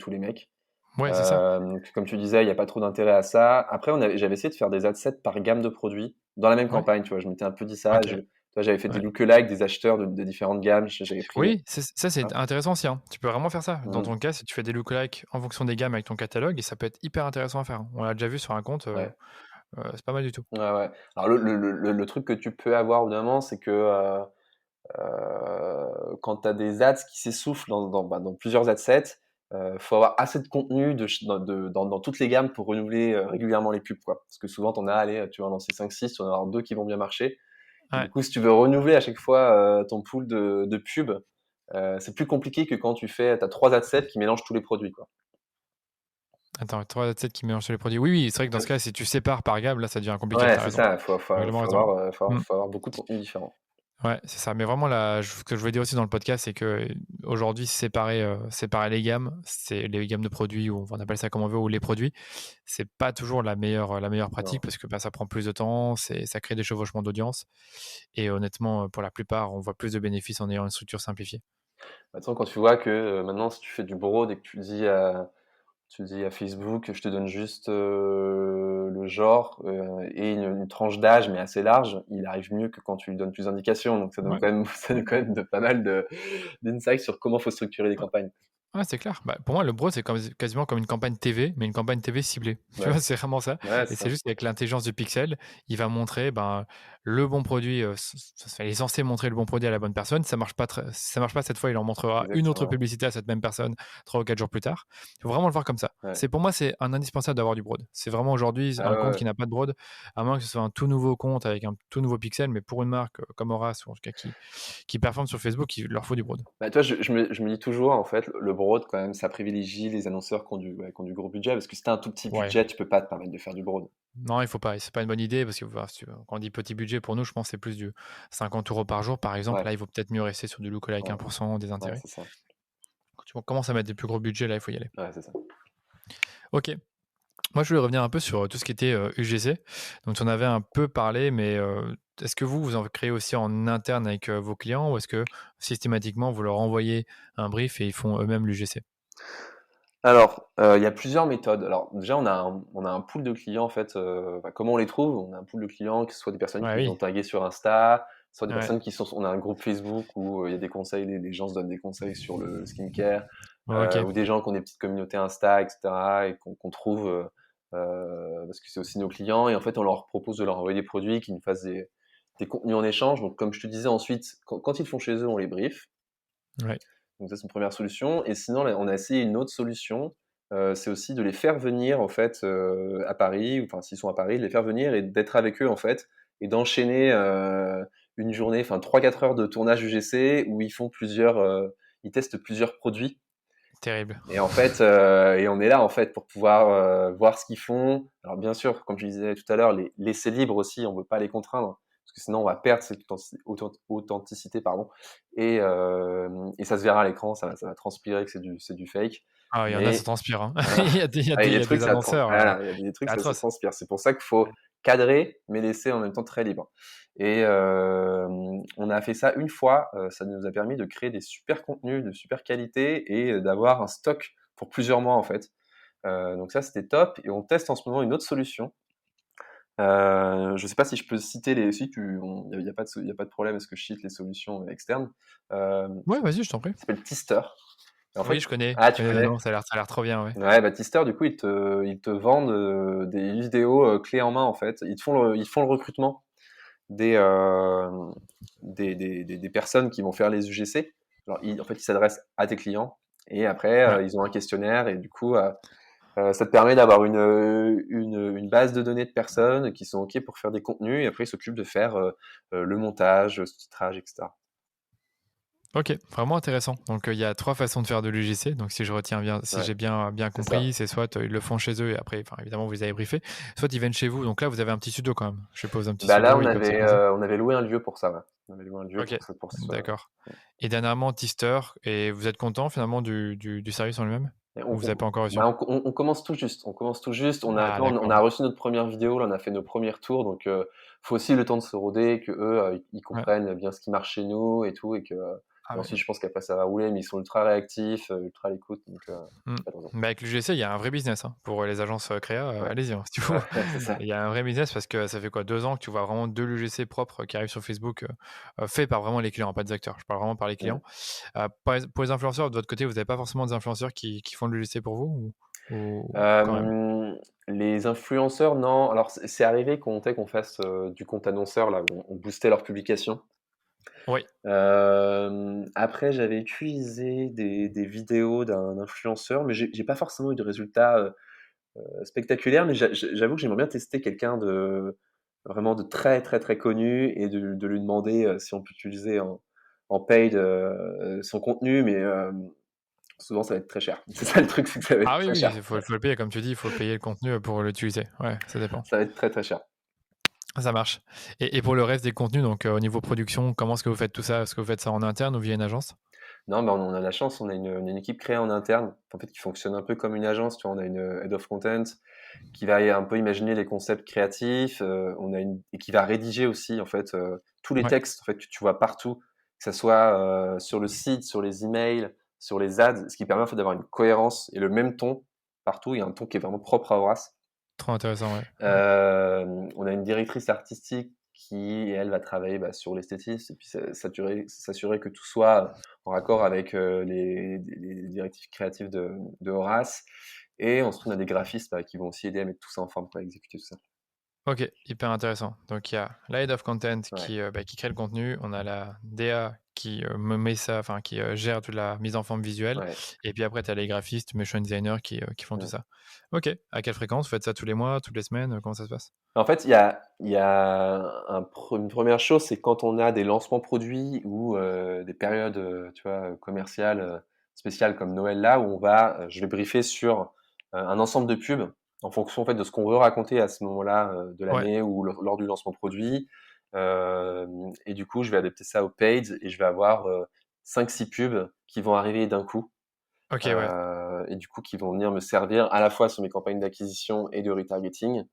tous les mecs. Ouais, c'est ça. Donc comme tu disais, il y a pas trop d'intérêt à ça. Après, j'avais essayé de faire des ad sets par gamme de produits dans la même Ouais, campagne, tu vois? Je m'étais un peu dit ça, ok. tu vois, j'avais fait des Ouais. lookalikes, des acheteurs de différentes gammes, j'avais pris, Oui, ça c'est voilà. intéressant aussi, hein. Tu peux vraiment faire ça. Dans Mmh, ton cas, si tu fais des lookalikes en fonction des gammes avec ton catalogue, et ça peut être hyper intéressant à faire, hein. On l'a déjà vu sur un compte, ouais. c'est pas mal du tout. Ouais, ouais. Alors le truc que tu peux avoir au bout d'un moment, c'est que, quand tu as des ads qui s'essoufflent dans plusieurs ad sets, faut avoir assez de contenu de ch dans toutes les gammes pour renouveler, régulièrement les pubs, quoi. Parce que souvent tu en as, allez, tu vas en lancer 5-6, tu vas en avoir 2 qui vont bien marcher et Ouais. du coup, si tu veux renouveler à chaque fois, ton pool de pubs, c'est plus compliqué que quand tu as 3 ad sets qui mélangent tous les produits, quoi. Attends, 3 7 qui mélangent tous les produits. Oui, oui, c'est vrai que dans ce cas, si tu sépares par gamme, là, ça devient compliqué, Ouais, tu c'est raison. ça, Tu vraiment raison. Mmh. faut avoir beaucoup de contenu différent. Ouais, c'est ça. Mais vraiment, ce que je voulais dire aussi dans le podcast, c'est que aujourd'hui, séparer les gammes, c'est les gammes de produits, ou on appelle ça comme on veut, ou les produits, c'est pas toujours la meilleure pratique Non. parce que ça prend plus de temps, ça crée des chevauchements d'audience. Et honnêtement, pour la plupart, on voit plus de bénéfices en ayant une structure simplifiée. Maintenant, quand tu vois que, maintenant si tu fais du broad et que tu dis à Facebook: «Je te donne juste, le genre, et une tranche d'âge, mais assez large», il arrive mieux que quand tu lui donnes plus d'indications. Donc ça donne Ouais. quand même ça donne quand même de pas mal d'insights sur comment faut structurer les campagnes. Ouais, c'est clair. Bah, pour moi, le broad, c'est quasiment comme une campagne TV, mais une campagne TV ciblée. Tu Ouais, vois, c'est vraiment ça. ouais, Et c'est c'est ça. juste qu'avec l'intelligence du pixel, il va montrer le bon produit. Il est censé montrer le bon produit à la bonne personne. Si ça marche pas cette fois, il en montrera une autre Exactement, publicité à cette même personne 3 ou 4 jours plus tard. Il faut vraiment le voir comme ça. ouais. Pour moi, c'est un indispensable d'avoir du broad. C'est vraiment aujourd'hui Ah un ouais, compte ouais. qui n'a pas de broad, à moins que ce soit un tout nouveau compte avec un tout nouveau pixel, mais pour une marque comme Horace, ou en tout cas qui performe sur Facebook, il leur faut du broad. Bah, toi, je me dis toujours, en fait, le broad, quand même, ça privilégie les annonceurs qui ont du gros budget, parce que si tu un tout petit Ouais. budget, tu peux pas te permettre de faire du broad. Non, il faut pas. C'est pas une bonne idée parce que voilà, quand on dit petit budget pour nous, je pense que c'est plus du 50 € par jour, par exemple. Ouais, Là, il vaut peut-être mieux rester sur du lookalike ouais, 1%, des ouais, intérêts. c'est ça. Quand tu commences à mettre des plus gros budgets, là, il faut y aller. Ouais, c'est ça. Ok. Moi, je voulais revenir un peu sur tout ce qui était UGC. Donc, tu en avais un peu parlé, mais est-ce que vous en créez aussi en interne avec vos clients ou est-ce que systématiquement, vous leur envoyez un brief et ils font eux-mêmes l'UGC? Alors, il y a plusieurs méthodes. Alors déjà, on a un pool de clients en fait, comment on les trouve? On a un pool de clients qui soit des personnes Ouais, qui nous ont oui. tagués sur Insta, soit des Ouais. personnes on a un groupe Facebook où, il y a des conseils, les gens se donnent des conseils sur le skincare, Ok. ou des gens qui ont des petites communautés Insta et cetera et qu'on trouve, parce que c'est aussi nos clients et en fait, on leur propose de leur envoyer des produits, qui nous fassent des contenus en échange. Donc comme je te disais ensuite, quand ils font chez eux, on les brief. Ouais. Donc ça, c'est une première solution et sinon là, on a essayé une autre solution, c'est aussi de les faire venir en fait, à Paris ou enfin s'ils sont à Paris, de les faire venir et d'être avec eux en fait et d'enchaîner, une journée, enfin 3-4 heures de tournage UGC où ils testent plusieurs produits Terrible. et en fait, et on est là en fait pour pouvoir, voir ce qu'ils font. Alors bien sûr, comme je disais tout à l'heure, les laisser libres aussi, on veut pas les contraindre, parce que sinon on va perdre cette authenticité, pardon, et ça se verra à l'écran, ça va transpirer que c'est du fake. Ah, il y en a, ça Mais transpire, hein. voilà. Il y a des il y a Ah, des il y il a y des a trucs, des annonceurs, voilà, il y a des trucs, c'est ça atroce. transpire. C'est pour ça qu'il faut cadrer, mais laisser en même temps très libre. Et on a fait ça une fois, ça nous a permis de créer des super contenus de super qualité et d'avoir un stock pour plusieurs mois en fait. Donc ça, c'était top. Et on teste en ce moment une autre solution. Je sais pas si je peux citer les sites, il y a pas de problème à ce que je cite les solutions externes. Ouais, vas-y, je t'en prie. Ça s'appelle Tister. Et en Oui, fait, je tu connais de connais? nom, ça a l'air trop bien, ouais. Ouais, bah Tister, du coup, ils te vendent des vidéos clés en main, en fait. Ils font le recrutement des, euh, des personnes qui vont faire les UGC. Alors, en fait, ils s'adressent à tes clients et après, Ouais. ils ont un questionnaire et du coup, ça te permet d'avoir une base de données de personnes qui sont OK pour faire des contenus et après, ils s'occupent de faire le montage, le titrage, etc. OK, vraiment intéressant. Donc, il y a 3 façons de faire de l'UGC. Donc si je retiens bien, si Ouais, j'ai bien c'est ça. compris, c'est soit, ils le font chez eux et après, enfin, évidemment, vous les avez briefés, soit ils viennent chez vous. Donc là, vous avez un petit studio quand même? Je suppose un petit Bah là, studio, ils peuvent se poser? on avait loué un lieu pour ça, ouais. On avait loué un lieu OK, pour que ce soit. d'accord. Et dernièrement, Tister, et vous êtes content finalement du service en lui-même? Et Ou vous avez pas encore reçu? on commence tout juste. On commence tout juste. Ah Tu vois, on d'accord, a reçu notre première vidéo, là, on a fait nos premiers tours, donc faut aussi le temps de se roder, que eux, ils ouais. comprennent bien ce qui marche chez nous et tout, Ah et ouais. ensuite, je pense qu'après ça va rouler, mais ils sont ultra réactifs, ultra à l'écoute, donc Mmh. faites attention. Bah, avec l'UGC, il y a un vrai business, hein. Pour les agences, créa, Ouais, allez-y, hein, si vous ouais, c'est ça. il y a un vrai business parce que ça fait quoi? 2 ans que tu vois vraiment de l'UGC propre qui arrive sur Facebook, fait par vraiment les clients, pas des acteurs. Je parle vraiment par les Mmh. clients. Pour les influenceurs, de votre côté, vous avez pas forcément des influenceurs qui font de l'UGC pour vous ou quand même? Les influenceurs, non. Alors, c'est arrivé qu'on fasse du compte annonceur, là, où on boostait leurs publications. Oui, Après, j'avais utilisé des vidéos d'un influenceur, mais j'ai pas forcément eu de résultats spectaculaires. Mais j'avoue que j'aimerais bien tester quelqu'un de vraiment de très très très connu et de lui demander si on peut utiliser en paid son contenu, mais souvent ça va être très cher. C'est ça le truc, c'est que ça va être ah oui, très oui, cher. il faut le payer comme tu dis, il faut payer le contenu, pour l'utiliser. Ouais, ça dépend. Ça va être très très cher. Ça marche. Et pour le reste des contenus, donc, au niveau production, comment est-ce que vous faites tout ça? Est-ce que vous faites ça en interne ou via une agence? Non, mais on a la chance, on a une équipe créée en interne, en fait, qui fonctionne un peu comme une agence. Tu vois, on a une head of content qui va un peu imaginer les concepts créatifs. Et qui va rédiger aussi, en fait, tous les Ouais, textes, en fait, que tu vois partout, que ça soit sur le site, sur les emails, sur les ads, ce qui permet en fait d'avoir une cohérence et le même ton partout. Il y a un ton qui est vraiment propre à Horace. trop intéressant, ouais. Ouais. On a une directrice artistique qui, elle, va travailler sur l'esthétisme et puis s'assurer que tout soit en raccord avec les directives créatives de Horace. Et ensuite, on a des graphistes qui vont aussi aider à mettre tout ça en forme, quoi, à exécuter tout ça. OK, hyper intéressant. Donc il y a la head of content Ouais, qui crée le contenu, on a la DA qui, me met ça, enfin qui, gère toute la mise en forme visuelle, ouais. et puis après tu as les graphistes, motion designers qui font tout Mm. ça. OK, à quelle fréquence? Vous faites ça tous les mois, toutes les semaines, comment ça se passe? En fait, il y a une première chose, c'est quand on a des lancements produits ou des périodes, tu vois, commerciales spéciales comme Noël là, où je vais briefer sur un ensemble de pubs en fonction en fait de ce qu'on veut raconter à ce moment-là de Ouais, l'année ou lors du lancement produit. Et du coup, je vais adapter ça aux paid et je vais avoir 5-6 pubs qui vont arriver d'un coup OK, ouais, et du coup qui vont venir me servir à la fois sur mes campagnes d'acquisition et de retargeting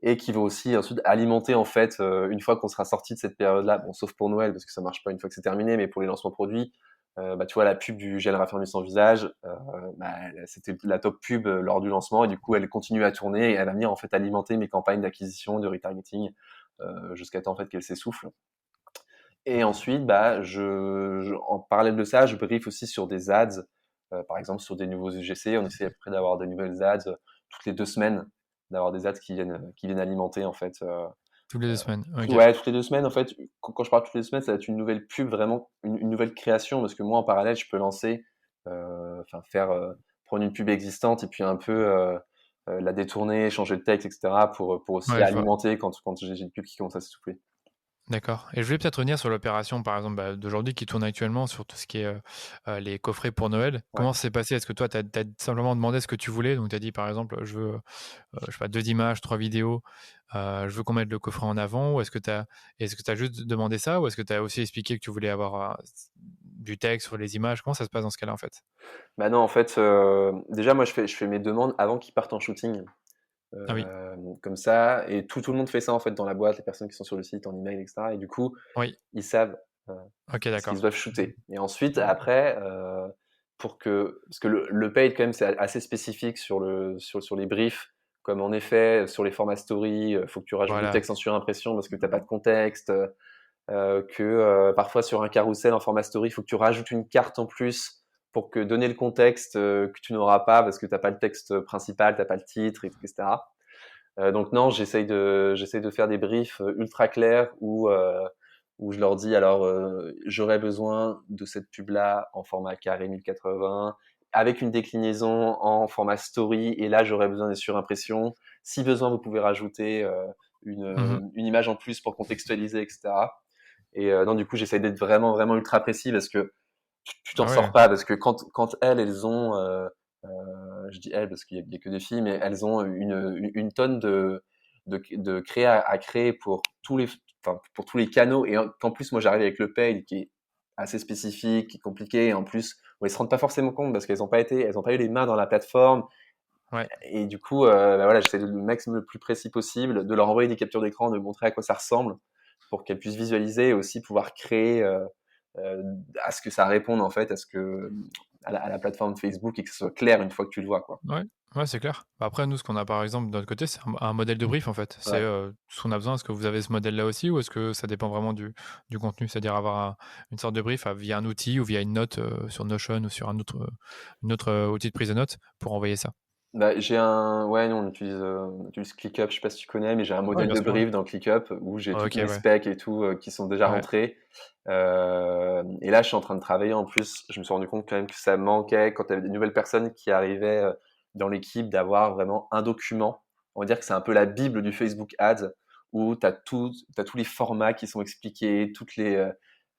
et qui vont aussi ensuite alimenter en fait une fois qu'on sera sorti de cette période-là, bon sauf pour Noël parce que ça marche pas une fois que c'est terminé, mais pour les lancements produits, tu vois la pub du gel raffermissant visage, c'était la top pub lors du lancement et du coup elle continue à tourner et elle va venir en fait alimenter mes campagnes d'acquisition, de retargeting jusqu'à temps en fait qu'elle s'essouffle. Et ensuite, en parallèle de ça, je brief aussi sur des ads, par exemple sur des nouveaux UGC. On essaie à peu près d'avoir des nouvelles ads toutes les 2 semaines, d'avoir des ads qui viennent alimenter en fait. toutes les 2 semaines. OK. Ouais, toutes les 2 semaines en fait. Quand je parle toutes les 2 semaines, ça va être une nouvelle pub, vraiment une nouvelle création, parce que moi en parallèle, je peux lancer, prendre une pub existante et puis un peu la détourner, changer le texte, etc. pour aussi Ouais, je vois. alimenter quand j'ai une pub qui commence à s'essouffler. D'accord, et je voulais peut-être revenir sur l'opération, par exemple, d'aujourd'hui qui tourne actuellement sur tout ce qui est, les coffrets pour Noël. Ouais. Comment ça s'est passé? Est-ce que toi, tu as simplement demandé ce que tu voulais? Donc tu as dit, par exemple, «Je veux, je sais pas, 2 images, 3 vidéos, je veux qu'on mette le coffret en avant», ou est-ce que tu as juste demandé ça? Ou est-ce que tu as aussi expliqué que tu voulais avoir, du texte sur les images? Comment ça se passe dans ce cas-là, en fait? Bah non, en fait, déjà moi je fais mes demandes avant qu'ils partent en shooting, Ah oui, comme ça et tout le monde fait ça en fait dans la boîte, les personnes qui sont sur le site, en email et cetera et du coup, oui, ils savent, heu, OK, ce qu'ils d'accord. doivent shooter et ensuite après, parce que le paid quand même c'est assez spécifique sur les briefs, comme en effet sur les formats story, faut que tu rajoutes du Voilà, texte en surimpression parce que tu as pas de contexte, parfois sur un carrousel en format story, il faut que tu rajoutes une carte en plus pour que donner le contexte que tu n'auras pas parce que tu n'as pas le texte principal, tu n'as pas le titre, etc. Donc non, j'essaye de faire des briefs ultra clairs où je leur dis alors j'aurais besoin de cette pub là en format carré 1080 avec une déclinaison en format story et là j'aurais besoin des surimpressions. Si besoin, vous pouvez rajouter mmh. une image en plus pour contextualiser, etc. Et non, du coup, j'essaie d'être vraiment, vraiment ultra précis parce que tu t'en Ah ouais, sors pas. Parce que quand elles ont, je dis elles parce qu'il y a que des filles, mais elles ont une tonne de créa à créer pour pour tous les canaux. Et qu'en plus, moi, j'arrive avec le paid qui est assez spécifique, qui est compliqué. Et en plus, elles se rendent pas forcément compte parce elles ont pas eu les mains dans la plateforme. ouais. Et du coup, bah voilà, j'essaie de le maximum le plus précis possible, de leur envoyer des captures d'écran, de montrer à quoi ça ressemble, pour qu'elles puissent visualiser et aussi pouvoir créer euh, à ce que ça réponde en fait à la plateforme Facebook et que ce soit clair une fois que tu le vois, quoi. Ouais, ouais, c'est clair. Bah, après, nous, ce qu'on a, par exemple, de notre côté, c'est un modèle de brief, en fait. C'est, Ouais. ce qu'on a besoin. Est-ce que vous avez ce modèle-là aussi, ou est-ce que ça dépend vraiment du contenu? C'est-à-dire avoir une sorte de brief via un outil ou via une note sur Notion ou sur une autre outil de prise de notes pour envoyer ça? Bah, ouais, nous on utilise ClickUp, je sais pas si tu connais, mais j'ai un Ouais, modèle bien de sûr, ouais. brief dans ClickUp où j'ai toutes Ok, mes ouais. specs et tout qui sont déjà Ouais, rentrés. Et là, je suis en train de travailler. En plus, je me suis rendu compte quand même que ça manquait quand il y avait des nouvelles personnes qui arrivaient dans l'équipe d'avoir vraiment un document. On va dire que c'est un peu la bible du Facebook Ads où t'as tous les formats qui sont expliqués,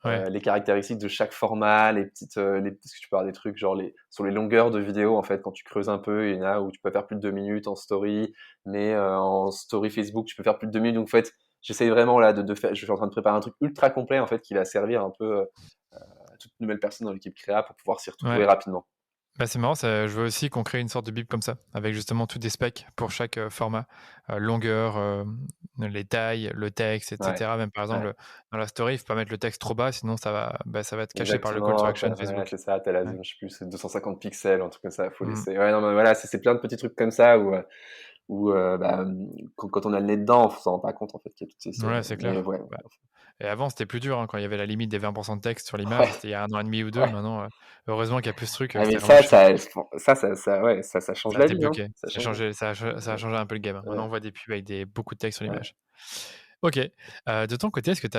ouais. les caractéristiques de chaque format, parce que tu peux avoir des trucs genre sur les longueurs de vidéo, en fait, quand tu creuses un peu, il y en a où tu peux faire plus de 2 minutes en story, mais en story Facebook, tu peux faire plus de 2 minutes. Donc, en fait, j'essaye vraiment là de faire, je suis en train de préparer un truc ultra complet, en fait, qui va servir un peu à toute nouvelle personne dans l'équipe créa pour pouvoir s'y retrouver Ouais. rapidement. Bah, c'est marrant, je veux aussi qu'on crée une sorte de bible comme ça, avec justement tous des specs pour chaque format, longueur, les tailles, le texte, Ouais, etc. Même par ouais. exemple, dans la story, il faut pas mettre le texte trop bas, sinon ça va être caché par le call to Exactement, action ouais, Facebook. c'est ça, t'as la Ouais. zone, je sais plus, c'est 250 pixels, un truc comme ça, faut Mmh. laisser. Ouais, non, mais voilà, c'est plein de petits trucs comme ça où quand on a le nez dedans, on s'en rend pas compte en fait qu'il y a toutes Ouais, c'est mais clair. ouais, Bah, et avant, c'était plus dur, hein, quand il y avait la limite des 20 de texte sur l'image, ouais, c'était il y a 1 an et demi ou 2. ouais. Maintenant, heureusement qu'il y a plus ce truc, Ah mais c'était vraiment chiant. ouais, ça change Ça a la vie, hein. débloqué, Ça change. ça a changé un peu le game, hein. Maintenant, Ouais, on voit des pubs avec beaucoup de texte sur ouais. l'image. OK. De ton côté, est-ce que tu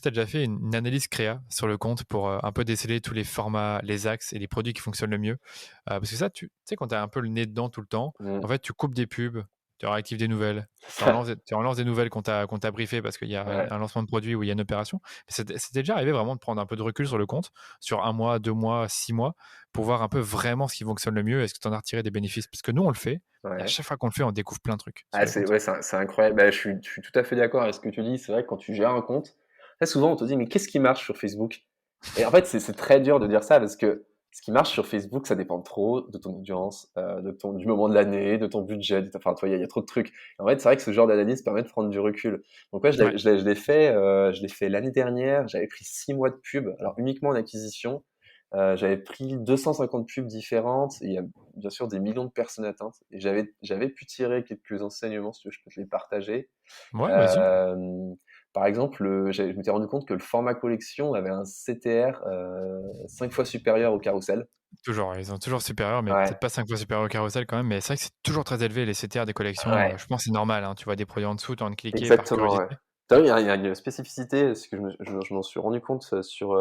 as déjà fait une analyse créa sur le compte pour, un peu déceler tous les formats, les axes et les produits qui fonctionnent le mieux? Parce que ça, tu sais, quand tu as un peu le nez dedans tout le temps, en Mmh. fait, tu coupes des pubs, tu réactives des nouvelles, C'est ça. tu en lances des nouvelles qu'on t'a briefées parce qu'il y a Ouais. un lancement de produit ou il y a une opération. C'était déjà arrivé vraiment de prendre un peu de recul sur le compte, sur 1 mois, 2 mois, 6 mois, pour voir un peu vraiment ce qui fonctionne le mieux? Est-ce que tu en as retiré des bénéfices? Parce que nous, on le fait et à Ouais. chaque fois qu'on le fait, on découvre plein de trucs sur Ah le compte. ouais, c'est incroyable. Bah, je suis tout à fait d'accord avec ce que tu dis. C'est vrai que quand tu gères un compte, très souvent on te dit: «Mais qu'est-ce qui marche sur Facebook?» Et en fait, c'est très dur de dire ça parce que ce qui marche sur Facebook, ça dépend trop de ton audience, du moment de l'année, de ton budget, enfin, tu vois, il y a trop de trucs. En fait, c'est vrai que ce genre d'analyse permet de prendre du recul. Donc ouais, Ouais. je l'ai fait l'année dernière. J'avais pris 6 mois de pub, alors uniquement en acquisition. J'avais pris 250 pubs différentes et il y a bien sûr des millions de personnes atteintes et j'avais pu tirer quelques enseignements, si tu veux, je peux te les partager. Ouais, vas-y. Hem, Par exemple, je m'étais rendu compte que le format collection avait un CTR 5 fois supérieur au carrousel. Toujours, ils sont toujours supérieurs, mais Ouais, peut-être pas 5 fois supérieurs au carrousel quand même, mais c'est vrai que c'est toujours très élevé les CTR des collections, ouais, je pense que c'est normal, hein, tu vois des produits en dessous, tu as envie de cliquer par exactement, ouais. curiosité. Tu vu, il y a une spécificité, c'est que je m'en suis rendu compte, sur,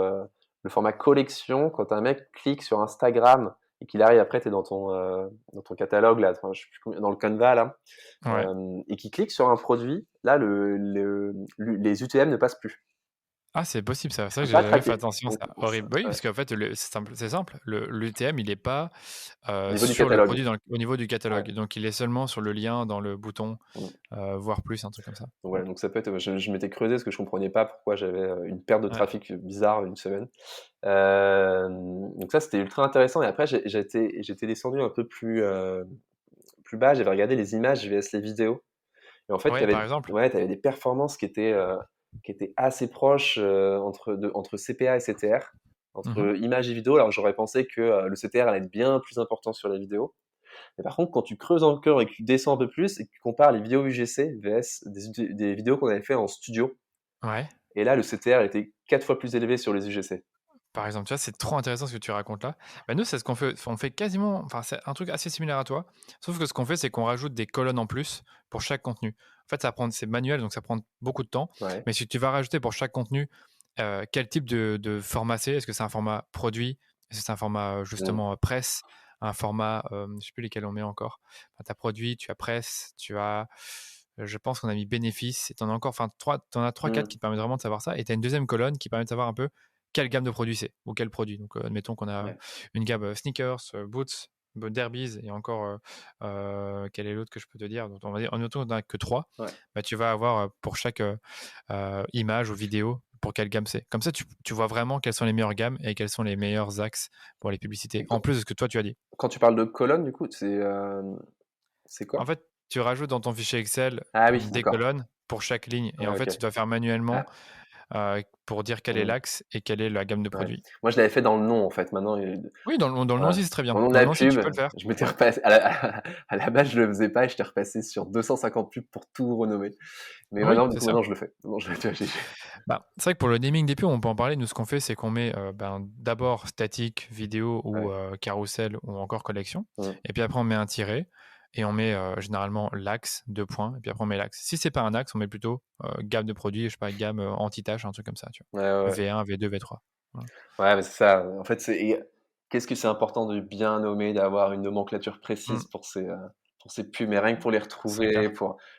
le format collection. Quand un mec clique sur Instagram et qu'il arrive après, tu es dans ton catalogue là, enfin, je sais plus combien dans le Canva là, Ouais, et qu'il clique sur un produit, là les UTM ne passent plus. Ah, c'est possible ça. Ça, Tu peux j'ai pas jamais fait traquer. attention, Donc, ça. Horrible. Bah oui, ouais. parce qu'en fait, c'est simple. L'UTM, il est pas Au niveau du sur le catalogue. produit au niveau du Ouais. catalogue. Donc, il est seulement sur le lien dans le bouton, Mm. voir plus, un truc comme ça. Donc Ouais. voilà, donc ça peut être, je m'étais creusé parce que je comprenais pas pourquoi j'avais une perte de Ouais. trafic bizarre une semaine. Donc ça, c'était ultra intéressant. Et après, j'étais descendu un peu plus bas. J'avais regardé les images vs les vidéos. Et en fait, Ouais, par exemple. ouais, t'avais des performances qui étaient assez proches entre CPA et CTR, Mhm. entre images et vidéos. Alors j'aurais pensé que le CTR allait être bien plus important sur les vidéos. Mais par contre, quand tu creuses encore et que tu descends un peu plus et que tu compares les vidéos UGC vs des vidéos qu'on avait fait en studio, Ouais. et là, le CTR était 4 fois plus élevé sur les UGC. Par exemple, tu vois, c'est trop intéressant ce que tu racontes là. Bah, nous, c'est ce qu'on fait. On fait quasiment, enfin, c'est un truc assez similaire à toi. Sauf que ce qu'on fait, c'est qu'on rajoute des colonnes en plus pour chaque contenu. En fait, c'est manuel, donc ça prend beaucoup de temps. Ouais. Mais si tu vas rajouter pour chaque contenu, quel type de format c'est? Est-ce que c'est un format produit? Est-ce que c'est un format Mm. justement presse? Un format, je sais plus lesquels on met encore. Enfin, tu as produit, tu as presse, tu as. Je pense qu'on a mis bénéfice. Et tu en as encore, enfin, t'en as 3-4 Mm. qui te permettent vraiment de savoir ça. Et tu as une deuxième colonne qui permet de savoir un peu quelle gamme de produits c'est ou quel produit. Donc, admettons qu'on a Ouais. une gamme sneakers, boots, derbies et encore, quel est l'autre que je peux te dire? Donc, on va dire, en autant, on n'a que 3. Ouais. Bah, tu vas avoir pour chaque image ou vidéo pour quelle gamme c'est. Comme ça, tu vois vraiment quelles sont les meilleures gammes et quels sont les meilleurs axes pour les publicités. Et En plus de ce que toi, tu as dit. quand tu parles de colonne, du coup, c'est En quoi? fait, tu rajoutes dans ton fichier Excel Ah oui, des d'accord. colonnes pour chaque ligne. Et Ouais, en fait, ok. tu dois faire manuellement Ah. pour dire quel est Mm. l'axe et quelle est la gamme de Ouais. produits. Moi, je l'avais fait dans le nom, en fait. Maintenant, Oui, dans le nom voilà. aussi, c'est très bien. Mon nom de Dans le la nom aussi, pub, tu peux le faire. je m'étais repassé. À la base, je le faisais pas et j'étais repassé sur 250 pubs pour tout renommer. Mais Oui, maintenant, du c'est coup, ça. maintenant, je le fais. Maintenant, tu vois, Bah, c'est vrai que pour le naming des pubs, on peut en parler. Nous, ce qu'on fait, c'est qu'on met d'abord statique, vidéo ou ouais. carrousel ou encore collection. Mm. Et puis après, on met un tiret et on met généralement l'axe, 2 points. Et puis après, on met l'axe. Si c'est pas un axe, on met plutôt gamme de produits, je sais pas, gamme anti-tache, un truc comme ça. Tu Ouais, ouais, vois. ouais. V1, V2, V3. Voilà. Ouais, mais c'est ça. En fait, qu'est-ce que c'est important de bien nommer, d'avoir une nomenclature Mm, précise pour ces pubs, mais rien que pour les c'est retrouver, clair.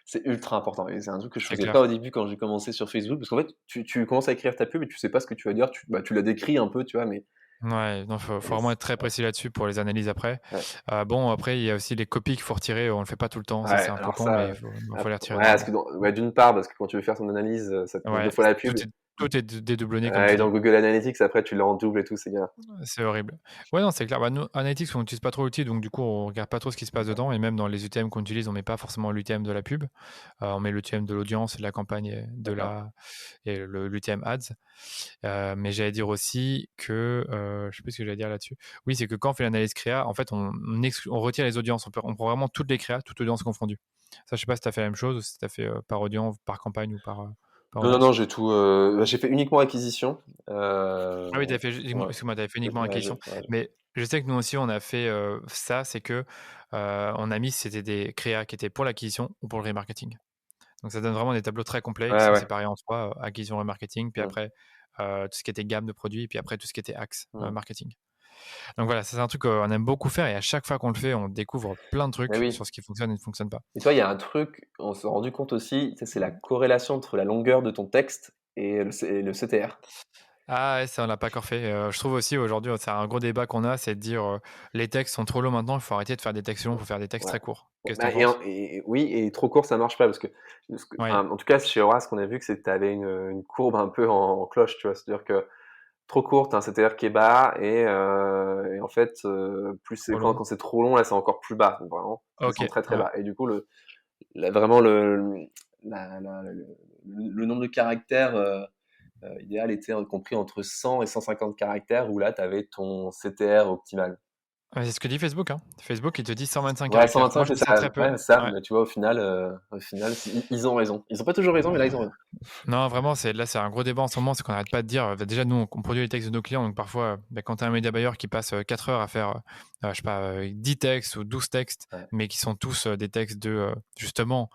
c'est ultra important. Et c'est un truc que je C'est faisais pas au clair. début quand j'ai commencé sur Facebook, parce qu'en fait, tu commences à écrire ta pub et tu sais pas ce que tu vas dire. Tu la décris un peu, tu vois, mais Ouais, non, faut et vraiment être très précis là-dessus pour les analyses après. ouais. Bon, après, il y a aussi les copies qu'il faut retirer. On le fait pas tout le temps. Ça, c'est Ouais, un peu alors con, mais ça, il faut les retirer ouais, parce que normalement. ouais, d'une part, parce que quand tu veux faire ton analyse, ça te met 2 Ouais, fois la tout pub. est, tout est dédoublonné, comme Ouais, tu et dans dis. Google Analytics, après, tu l'as en double et tout, c'est galère. C'est horrible. Ouais, non, c'est clair. Bah, nous, Analytics, on n'utilise pas trop l'outil, donc du coup, on regarde pas trop ce qui se passe Ouais, dedans. Et même dans les UTM qu'on utilise, on met pas forcément l'UTM de la pub. On met l'UTM de l'audience, de la campagne d'accord. et l'UTM ads. Mais j'allais dire aussi que, je sais plus ce que j'allais dire là-dessus. Oui, c'est que quand on fait l'analyse créa, en fait, on retire les audiences. On prend vraiment toutes les créas, toutes audiences confondues. Ça, je sais pas si tu as fait la même chose ou si tu as fait par audience, par campagne ou par Non, non, non, audience. j'ai fait uniquement acquisition. Ah oui, Ouais, excuse-moi, tu fait uniquement ouais, acquisition. Mais je sais que nous aussi, on a fait ça, c'est que on a mis si c'était des créas qui étaient pour l'acquisition ou pour le remarketing. Donc ça donne vraiment des tableaux très complets qui ouais, sont ouais. séparés en trois, acquisition, remarketing, puis Mm, après tout ce qui était gamme de produits, puis après tout ce qui était axe mm. marketing. Donc voilà, ça, c'est un truc qu'on aime beaucoup faire et à chaque fois qu'on le fait, on découvre plein de Mais trucs oui. sur ce qui fonctionne et ne fonctionne pas. Et toi, il y a un truc, on s'est rendu compte aussi, c'est la corrélation entre la longueur de ton texte et le CTR. Ah ouais, ça on l'a pas encore fait. Je trouve aussi aujourd'hui, c'est un gros débat qu'on a, c'est de dire les textes sont trop longs maintenant, il faut arrêter de faire des textes longs, il faut faire des textes Ouais. très courts. Qu'est-ce que Bah, t'en penses? oui, et trop court, ça marche pas Ouais, enfin, en tout cas, chez Aura, ce qu'on a vu, c'est que tu avais une courbe un peu en cloche, tu vois. C'est-à-dire que trop court, tu as un CTR qui est bas et en fait, plus c'est trop quand long. c'est trop long, là, c'est encore plus bas. Donc vraiment, ça Ok, descend très très ouais. bas. Et du coup, vraiment le nombre de caractères idéal était compris entre 100 et 150 caractères, où là, tu avais ton CTR optimal. Ouais, c'est ce que dit Facebook, hein. Facebook, il te dit 125 Ouais, caractères. 125, Moi, je c'est trouve ça ça. très peu. Ouais, c'est ça. Ouais. Mais tu vois, au final, ils ont raison. Ils ont pas toujours raison, mais là, ils ont raison. Non, vraiment, là, c'est un gros débat en ce moment, c'est qu'on n'arrête pas de dire. Déjà, nous, on produit les textes de nos clients, donc parfois, quand tu as un média buyer qui passe 4 heures à faire, je sais pas, 10 textes ou 12 textes, Ouais. mais qui sont tous des textes de, justement,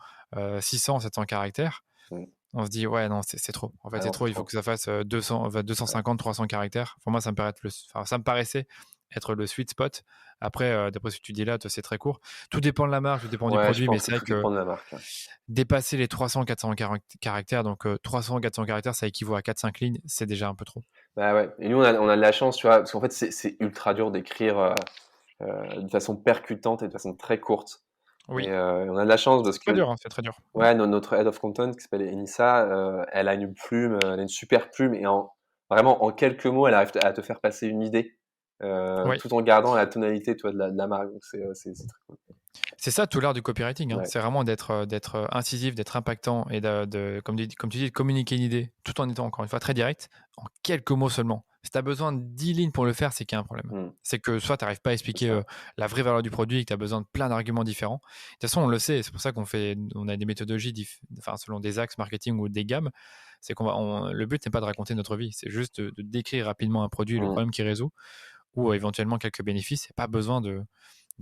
600, 700 caractères, Mm. on se dit, ouais, non, c'est trop. En fait, Ah c'est non, c'est trop. Il faut trop. que ça fasse 200, Ouais. 250, 300 caractères. Pour moi, ça me paraissait être le sweet spot. Après, d'après ce que tu dis là, toi, c'est très court. Tout dépend de la marque, tout dépend du Ouais, je produit, mais pense que c'est vrai tout que dépend de la marque, hein. dépasser les 300-400 caractères, donc 300-400 caractères, ça équivaut à 4-5 lignes, c'est déjà un peu trop. Bah, ouais et nous on a de la chance, tu vois? Parce qu'en fait, c'est ultra dur d'écrire, de façon percutante et de façon très courte Oui, et on a de la chance parce c'est très que dur, hein, c'est très dur. ouais, notre head of content qui s'appelle Enissa, elle a une plume, elle a une super plume et vraiment en quelques mots, elle arrive à te faire passer une idée, Oui, tout en gardant la tonalité, tu vois, de la marque. Donc c'est très cool. c'est ça tout l'art du copywriting, hein. Ouais. C'est vraiment d'être incisif, d'être impactant et comme tu dis, de communiquer une idée tout en étant encore une fois très direct, en quelques mots seulement. Si tu as besoin de 10 lignes pour le faire, c'est qu'il y a un problème. Mmh. C'est que soit tu n'arrives pas à C'est expliquer ça. la vraie valeur du produit et que tu as besoin de plein d'arguments différents. De toute façon, on le sait, c'est pour ça on a des méthodologies enfin, selon des axes marketing ou des gammes. C'est le but n'est pas de raconter notre vie, c'est juste de décrire rapidement un produit, le Mmh. problème qu'il résout, ou éventuellement quelques bénéfices. Il n'y a pas besoin de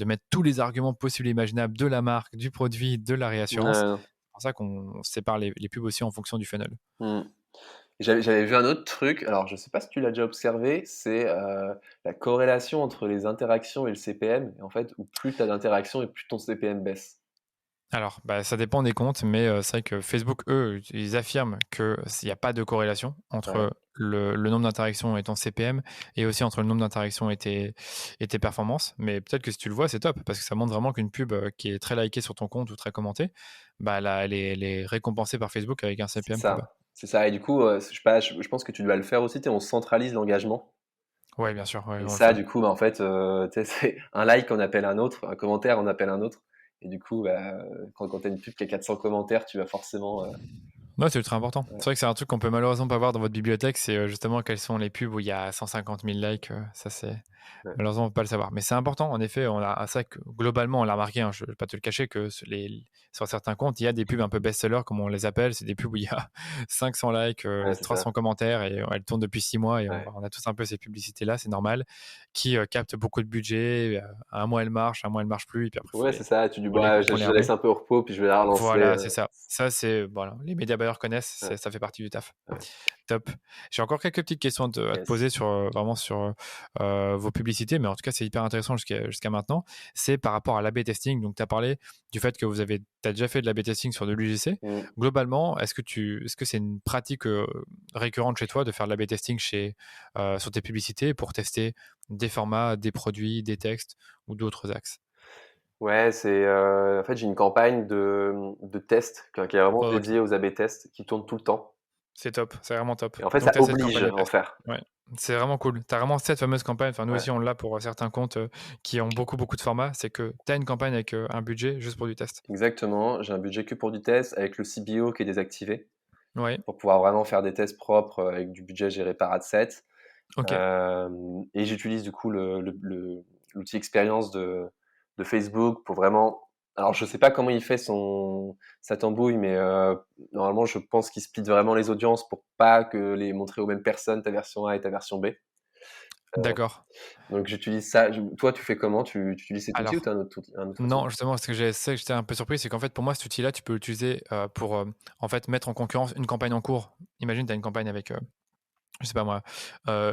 mettre tous les arguments possibles et imaginables de la marque, du produit, de la réassurance. Non. C'est pour ça qu'on sépare les pubs aussi en fonction du funnel. Mmh. J'avais vu un autre truc, alors je sais pas si tu l'as déjà observé, c'est, la corrélation entre les interactions et le CPM et en fait, où plus tu as d'interactions et plus ton CPM baisse. Alors, bah, ça dépend des comptes, mais c'est vrai que Facebook, eux, ils affirment qu'il n'y a pas de corrélation Ouais, entre le nombre d'interactions et ton CPM, et aussi entre le nombre d'interactions et tes performances. Mais peut-être que si tu le vois, c'est top, parce que ça montre vraiment qu'une pub qui est très likée sur ton compte ou très commentée, bah, là, elle est récompensée par Facebook avec un c'est CPM plus bas. ça, c'est ça et du coup, je sais pas, je pense que tu dois le faire aussi, tu sais, on centralise l'engagement Oui, bien sûr, ouais, et on le ça, fait. du coup, bah, en fait, tu sais, c'est un like on appelle un autre, un commentaire on appelle un autre et du coup, bah, quand tu as une pub qui a 400 commentaires, tu vas forcément, Ouais, c'est ultra important. ouais, C'est vrai que c'est un truc qu'on peut malheureusement pas voir dans votre bibliothèque, c'est justement quelles sont les pubs où il y a 150 000 likes. Ça, c'est ouais, malheureusement on peut pas le savoir. Mais c'est important, en effet. C'est vrai que globalement, on l'a remarqué, hein, je vais pas te le cacher, que sur certains comptes, il y a des pubs un peu best-sellers, comme on les appelle. C'est des pubs où il y a 500 likes, ouais, c'est ça, 300 commentaires, et elles tournent depuis 6 mois. Et on, ouais. on a tous un peu ces publicités-là, c'est normal, qui captent beaucoup de budget. Un mois, elles marchent, un mois, elles marchent plus. Et puis après, il Ouais, c'est ça, tu dis: «Bah, je faut les je laisse remet. un peu au repos puis je vais la relancer», Voilà, c'est ça. Ça, c'est voilà, les médias buyers connaissent, ouais, ça fait partie du taf. ouais, Top. J'ai encore quelques petites questions à te yes. poser sur, vraiment sur, vos publicités, mais en tout cas, c'est hyper intéressant jusqu'à maintenant. C'est par rapport à l'A/B testing. Donc tu as parlé du fait que tu as déjà fait de l'A/B testing sur de l'UGC. Mmh. Globalement, est-ce que c'est une pratique, récurrente chez toi de faire de l'A/B testing sur tes publicités pour tester des formats, des produits, des textes ou d'autres axes? Ouais, en fait, j'ai une campagne de tests qui est vraiment Oh, OK. dédiée aux A/B tests qui tourne tout le temps C'est top, c'est vraiment top. et en fait, Donc ça tu as cette oblige campagne de à en test. faire. Ouais, c'est vraiment cool. Tu as vraiment cette fameuse campagne, enfin nous Ouais, aussi on l'a pour, certains comptes, qui ont beaucoup, beaucoup de formats, c'est que tu as une campagne avec, un budget juste pour du test. exactement. J'ai un budget que pour du test avec le CBO qui est désactivé Ouais, pour pouvoir vraiment faire des tests propres, avec du budget géré par Adset. OK. Et j'utilise du coup l'outil expérience de Facebook pour vraiment alors je sais pas comment il fait sa tambouille, mais normalement je pense qu'il split vraiment les audiences pour pas que les montrer aux mêmes personnes ta version A et ta version B. D'accord. Donc j'utilise ça. Toi, tu fais comment? Tu utilises cet outil ou Alors tu as un autre outil? non, justement, c'est que j'étais un peu surpris, c'est qu'en fait, pour moi, cet outil-là, tu peux l'utiliser, pour, en fait, mettre en concurrence une campagne en cours. Imagine, tu as une campagne avec, je sais pas moi,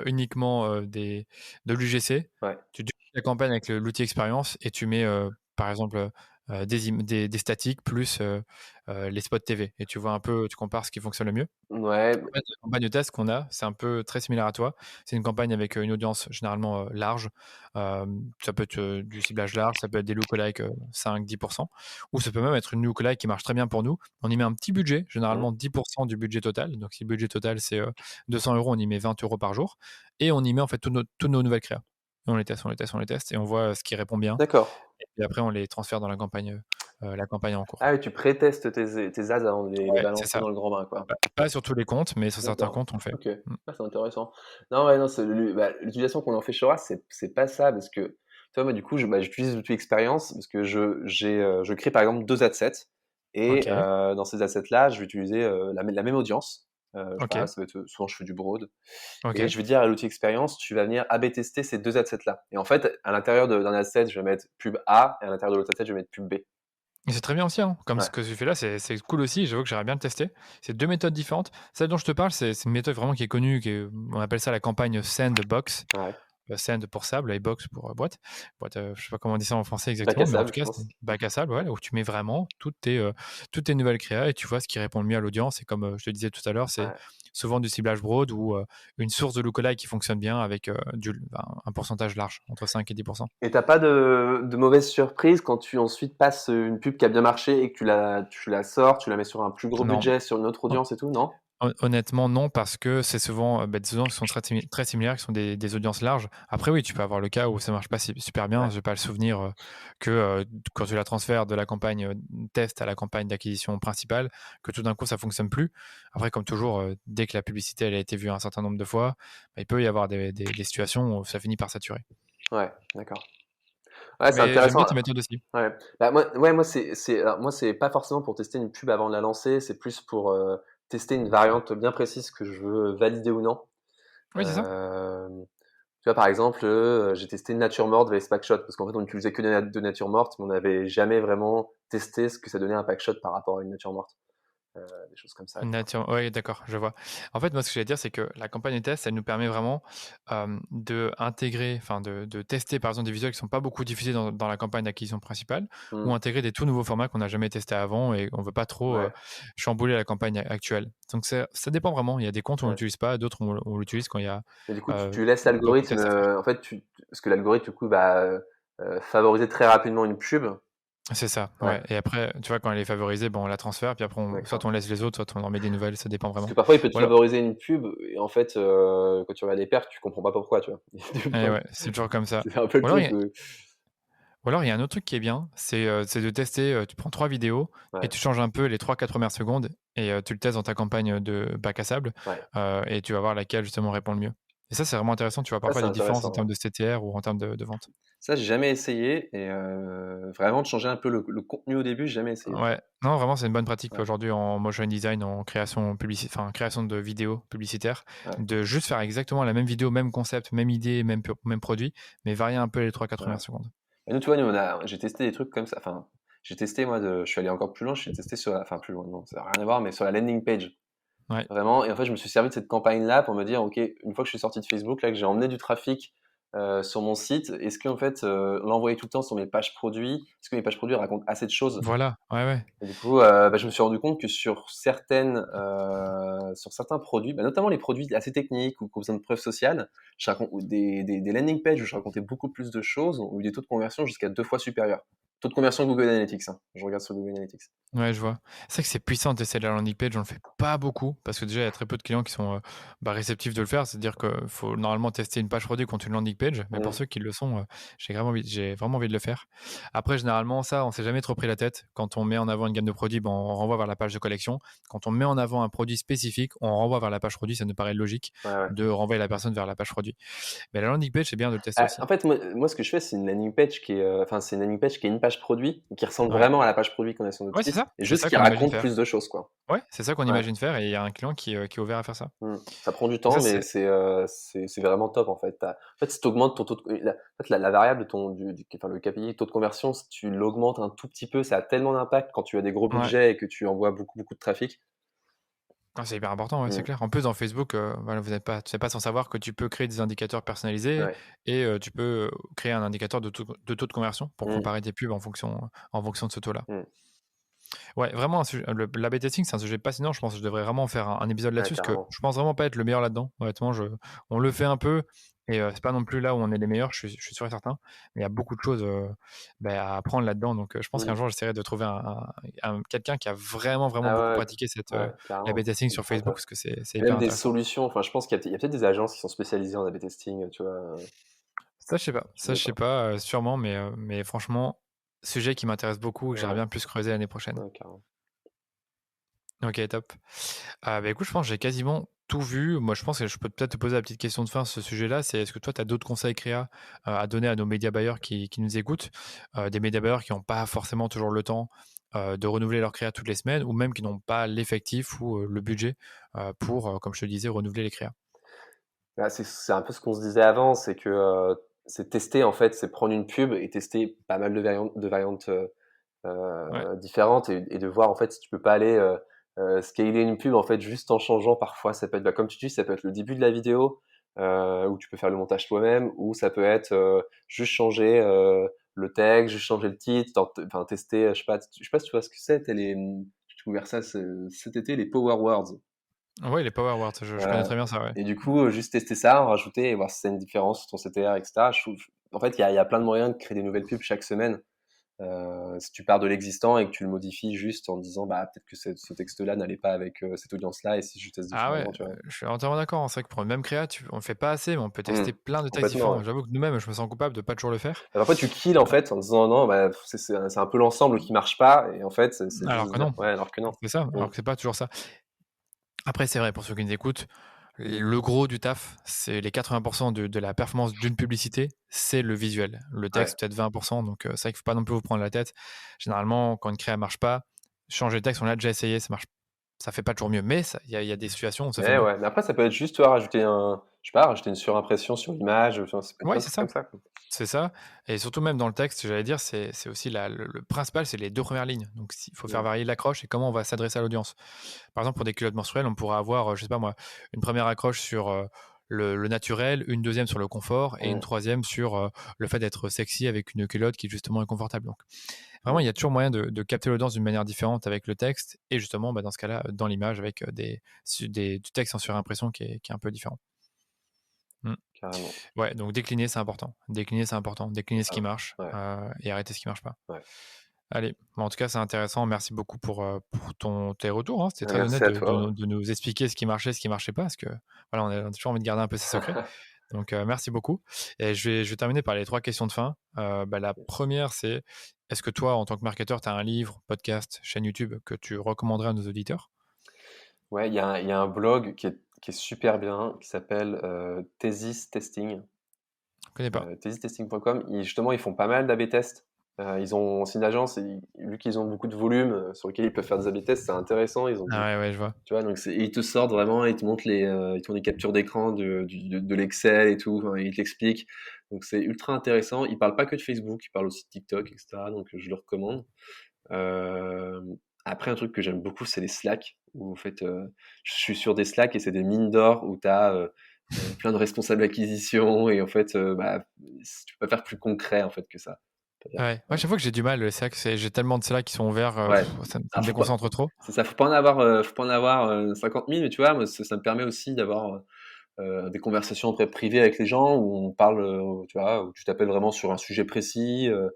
uniquement, de l'UGC. Ouais. Tu dupliques la campagne avec l'outil expérience et tu mets, par exemple, des statiques plus, les spots TV, et tu vois un peu, tu compares ce qui fonctionne le mieux. Ouais, En fait, la campagne de test qu'on a, c'est un peu très similaire à toi. C'est une campagne avec, une audience généralement, large. Ça peut être, du ciblage large, ça peut être des lookalikes, 5-10, ou ça peut même être une lookalike qui marche très bien pour nous. On y met un petit budget, mmh, généralement 10 du budget total. Donc si le budget total, c'est, 200 €, on y met 20 € par jour, et on y met en fait toutes nos nouvelles créas. Et on les teste, on les teste, on les teste, et on voit, ce qui répond bien, d'accord. et puis après on les transfère dans la campagne en cours. Ah oui, tu pré-testes tes ads avant de les Ouais, c'est balancer ça. dans le grand bain, quoi. Pas sur tous les comptes, mais sur certains D'accord, comptes, on le fait. OK. Mmh. Ah, c'est intéressant. Non, ouais, non, l'utilisation qu'on en fait chez Aura, c'est pas ça parce que, tu vois, moi, du coup, j'utilise l'outil expérience parce que je crée, par exemple, 2 adsets et OK, dans ces adsets-là, je vais utiliser, la même audience. Je sais pas, OK, ça va être souvent, je fais du broad et OK. je vais dire à l'outil expérience: «Tu vas venir AB tester ces 2 adsets-là» et en fait, à l'intérieur d'un asset, je vais mettre pub A et à l'intérieur de l'autre asset, je vais mettre pub B. Et c'est très bien aussi, hein, comme ce Ouais, que tu fais là, c'est cool aussi, j'avoue que j'aimerais bien le tester. C'est 2 méthodes différentes. Celle dont je te parle, c'est une méthode vraiment qui est connue, on appelle ça la campagne Sandbox. ouais. Send pour sable et Box pour boîte, je sais pas comment on dit ça en français Bac à exactement, mais en tout sable, je cas, c'est pense. bac à sable, ouais, où tu mets vraiment toutes tes nouvelles créas et tu vois ce qui répond le mieux à l'audience. Et comme je te disais tout à l'heure, c'est Ouais. souvent du ciblage broad ou une source de lookalike qui fonctionne bien avec un pourcentage large, entre 5 et 10%. Et t'as pas de mauvaise surprise quand tu ensuite passes une pub qui a bien marché et que tu la sors, tu la mets sur un plus gros Non. budget, sur une autre audience et tout, non? Honnêtement, non, parce que c'est souvent des audiences qui sont très similaires, qui sont des audiences larges. Après, oui, tu peux avoir le cas où ça marche pas super bien. Ouais. Je n'ai pas le souvenir que quand tu la transfères de la campagne test à la campagne d'acquisition principale, que tout d'un coup, ça fonctionne plus. Après, comme toujours, dès que la publicité elle a été vue un certain nombre de fois, il peut y avoir des situations où ça finit par saturer. Ouais, d'accord. Ouais, c'est Mais j'aime intéressant. bien tes méthodes aussi. Ouais. Bah, moi, c'est pas forcément pour tester une pub avant de la lancer, c'est plus pour tester une variante bien précise que je veux valider ou non. Oui, c'est ça. Euh, Tu vois, par exemple, j'ai testé Nature Morte vs Packshot, parce qu'en fait, on utilisait que de Nature Morte, mais on n'avait jamais vraiment testé ce que ça donnait un Packshot par rapport à une Nature Morte. Des choses comme ça, quoi. Nature, oui, d'accord, je vois. En fait, moi, ce que j'allais dire, c'est que la campagne de test, elle nous permet vraiment de intégrer, enfin, de tester, par exemple, des visuels qui sont pas beaucoup diffusés dans la campagne d'acquisition principale, ou Hmm. intégrer des tout nouveaux formats qu'on n'a jamais testés avant et on veut pas trop Ouais, chambouler la campagne actuelle. Donc, ça dépend vraiment. Il y a des comptes où on ouais. l'utilise pas, d'autres on l'utilise quand il y a Et du coup, tu laisses beaucoup de l'algorithme, tests à faire. en fait, parce que l'algorithme, du coup, va favoriser très rapidement une pub. C'est ça, Ouais, ouais. Et après, tu vois, quand elle est favorisée, bon, on la transfère, puis après, soit d'accord. on laisse les autres, soit on en met des nouvelles, ça dépend Parce que vraiment. parfois, il peut te Ou alors, favoriser une pub, et en fait, quand tu regardes les perfs, tu comprends pas pourquoi, tu vois. eh ouais, c'est toujours comme ça. C'est un peu le Ou alors, truc où... Ou alors, il y a un autre truc qui est bien, c'est de tester, tu prends 3 vidéos et Ouais, tu changes un peu les 3-4 premières secondes et tu le testes dans ta campagne de bac à sable, ouais. et tu vas voir laquelle justement répond le mieux. Et ça, c'est vraiment intéressant, tu vois Ça, parfois c'est des différences en intéressant, ouais. termes de CTR ou en termes de vente. Ça, j'ai jamais essayé, et vraiment de changer un peu le contenu au début, j'ai jamais essayé ça. Ouais, non, vraiment, c'est une bonne pratique Ouais, aujourd'hui en motion design, en création de vidéos publicitaires, ouais, de juste faire exactement la même vidéo, même concept, même idée, même produit, mais varier un peu les 3-4 ouais. premières secondes. Et nous, tu vois, j'ai testé des trucs comme ça. Enfin, j'ai testé, moi, je suis allé encore plus loin, j'ai testé enfin, plus loin, non, ça n'a rien à voir, mais sur la landing page. Ouais, Vraiment, et en fait, je me suis servi de cette campagne-là pour me dire, OK, une fois que je suis sorti de Facebook, là, que j'ai emmené du trafic sur mon site, est-ce que en fait, l'envoyer tout le temps sur mes pages produits, est-ce que mes pages produits racontent assez de choses? voilà, ouais, ouais. Et du coup, je me suis rendu compte que sur certains produits, notamment les produits assez techniques ou qui ont besoin de preuves sociales, ou des landing pages où je racontais beaucoup plus de choses, ont eu des taux de conversion jusqu'à 2 fois supérieurs. Taux de conversion Google Analytics, hein. Je regarde sur Google Analytics. Ouais, je vois. C'est vrai que c'est puissant de tester la landing page, on le fait pas beaucoup parce que déjà il y a très peu de clients qui sont réceptifs de le faire. C'est-à-dire qu'il faut normalement tester une page produit contre une landing page, mais pour Mmh. ceux qui le sont, j'ai vraiment envie de le faire. Après, généralement, ça, on s'est jamais trop pris la tête. Quand on met en avant une gamme de produits, ben, on renvoie vers la page de collection. Quand on met en avant un produit spécifique, on renvoie vers la page produit. Ça nous paraît logique Ouais, ouais. de renvoyer la personne vers la page produit. Mais la landing page, c'est bien de le tester En aussi. fait, moi, ce que je fais, c'est une landing page qui est, c'est une landing page qui est une page produit, qui ressemble Ouais, vraiment à la page produit qu'on a sur notre ouais, c'est site, ça. et C'est juste ça qui qu'on imagine raconte faire. plus de choses, quoi. Ouais, c'est ça qu'on Ouais. imagine faire et il y a un client qui est ouvert à faire ça. Ça prend du Et temps, ça, mais c'est c'est vraiment top, en fait. En fait, si tu augmentes ton taux de, en fait, la variable de enfin, le KPI, taux de conversion, si tu l'augmentes un tout petit peu, ça a tellement d'impact quand tu as des gros ouais. budgets et que tu envoies beaucoup, beaucoup de trafic. Ah, c'est hyper important, ouais, c'est Mm. clair. En plus, dans Facebook, voilà, tu n'êtes pas sans savoir que tu peux créer des indicateurs personnalisés Ouais. et tu peux créer un indicateur de taux de conversion pour Mm. comparer tes pubs en fonction de ce taux-là. Mm. Ouais, vraiment, l'A/B testing, c'est un sujet passionnant. Je pense que je devrais vraiment faire un épisode Ouais, là-dessus parce que carrément. je pense vraiment pas être le meilleur là-dedans. Honnêtement, on le fait un peu et c'est pas non plus là où on est les meilleurs, je suis sûr et certain. Mais il y a beaucoup de choses à apprendre là-dedans. Donc, je pense qu'un Mm. jour, j'essaierai de trouver quelqu'un qui a vraiment, vraiment beaucoup Ah ouais, pratiqué ouais, l'A/B carrément. testing Ça sur serait Facebook top. parce que c'est Et hyper même des intéressant. solutions. Enfin, je pense qu'il y a peut-être des agences qui sont spécialisées en A/B testing, tu vois. Ça, je sais pas. Je Ça, sais je sais pas. pas, sûrement, mais franchement, sujet qui m'intéresse beaucoup et que j'aimerais Ouais, bien plus creuser l'année prochaine. ouais, carrément. OK, top. Écoute, je pense que j'ai quasiment tout vu. Moi, je pense que je peux peut-être te poser la petite question de fin sur ce sujet-là. C'est est-ce que toi, tu as d'autres conseils créa, à donner à nos média buyers qui nous écoutent? Des média buyers qui n'ont pas forcément toujours le temps, de renouveler leur créa toutes les semaines ou même qui n'ont pas l'effectif ou, le budget, pour, comme je te disais, renouveler les créas? Bah, c'est un peu ce qu'on se disait avant, c'est que c'est tester, en fait, c'est prendre une pub et tester pas mal de variantes Ouais, différentes, et de voir en fait si tu peux pas aller scaler une pub en fait juste en changeant parfois. Ça peut être, comme tu dis, ça peut être le début de la vidéo, où tu peux faire le montage toi-même, ou ça peut être juste changer le texte, juste changer le titre, enfin tester, je sais pas si tu vois ce que c'est, j'ai découvert ça cet été, les Power Words. Ouais, les Power Words, je connais Euh, très bien ça, ouais. et du coup, juste tester ça, en rajouter et voir si c'est une différence sur ton CTR, etc. En fait, il y a plein de moyens de créer des nouvelles pubs chaque semaine. Si tu pars de l'existant et que tu le modifies juste en disant bah peut-être que ce texte-là n'allait pas avec cette audience-là et si je teste Ah ouais, différemment, tu vois. je suis entièrement d'accord. C'est vrai que pour une même créa, on le fait pas assez, mais on peut Hmm. tester plein de textes Complètement, ouais. différents. J'avoue que nous-mêmes, je me sens coupable de pas toujours le faire. Parfois, tu kills en fait en disant non, bah, c'est un peu l'ensemble qui marche pas et en fait, c'est Alors juste que dire non, ouais, alors que non. c'est ça, Hmm. alors que c'est pas toujours ça. Après, c'est vrai, pour ceux qui nous écoutent, le gros du taf, c'est les 80% de la performance d'une publicité, c'est le visuel. Le Ouais. texte, peut-être 20%, donc c'est vrai qu'il faut pas non plus vous prendre la tête. Généralement, quand une créa marche pas, changer le texte, on l'a déjà essayé, ça fait pas toujours mieux, mais il y a des situations où ça fait Mais mieux. ouais, mais après, ça peut être juste, tu vois, je sais pas, rajouter une surimpression sur l'image, enfin, ça peut être Ouais, plein de c'est trucs comme ça. ça, quoi. C'est ça, et surtout même dans le texte, j'allais dire, c'est aussi le principal, c'est les 2 premières lignes. Donc il faut faire Hmm. varier l'accroche et comment on va s'adresser à l'audience. Par exemple, pour des culottes menstruelles, on pourrait avoir, je sais pas moi, une première accroche sur, le naturel, une deuxième sur le confort et une Hmm. troisième sur, le fait d'être sexy avec une culotte qui justement est confortable. Donc vraiment, Hmm. il y a toujours moyen de capter l'audience d'une manière différente avec le texte et justement, bah, dans ce cas-là, dans l'image avec, du texte en surimpression qui est un peu différent. Mmh. Carrément. Ouais, donc décliner, c'est important. Décliner, c'est important. Décliner ce Ah, qui marche, ouais, et arrêter ce qui marche pas. ouais. Allez, bon, en tout cas, c'est intéressant. Merci beaucoup pour tes retours, hein. C'était très Merci honnête à de toi. nous expliquer ce qui marchait, ce qui marchait pas, parce que voilà, on a toujours envie de garder un peu ses secrets. Donc, merci beaucoup. Et je vais terminer par les 3 questions de fin. Bah, la première, c'est: est-ce que toi, en tant que marketeur, tu as un livre, podcast, chaîne YouTube que tu recommanderais à nos auditeurs? Ouais, il y a un blog qui est super bien, qui s'appelle Thesis Testing, Je connais pas. thesistesting.com. Justement, ils font pas mal d'A/B tests. C'est une agence, et vu qu'ils ont beaucoup de volume sur lequel ils peuvent faire des A/B tests, c'est intéressant. Ah ouais, ouais, je vois. Tu vois, donc et ils te sortent vraiment, ils te montrent ils te font des captures d'écran de l'Excel et tout, enfin, ils te l'expliquent. Donc c'est ultra intéressant. Ils parlent pas que de Facebook, ils parlent aussi de TikTok, etc. Donc je le recommande. Euh, Après, un truc que j'aime beaucoup, c'est les Slack. Où en fait, je suis sur des Slack et c'est des mines d'or où tu as plein de responsables acquisition et en fait, bah, tu peux pas faire plus concret en fait que ça. C'est-à-dire Ouais. Moi, chaque fois que j'ai du mal, c'est vrai que j'ai tellement de ceux-là qui sont ouverts, ouais. ça Alors, me déconcentre trop. c'est ça, faut pas en avoir 50 000, mais tu vois, moi, ça me permet aussi d'avoir des conversations après privées avec les gens où on parle, tu vois, où tu t'appelles vraiment sur un sujet précis, euh,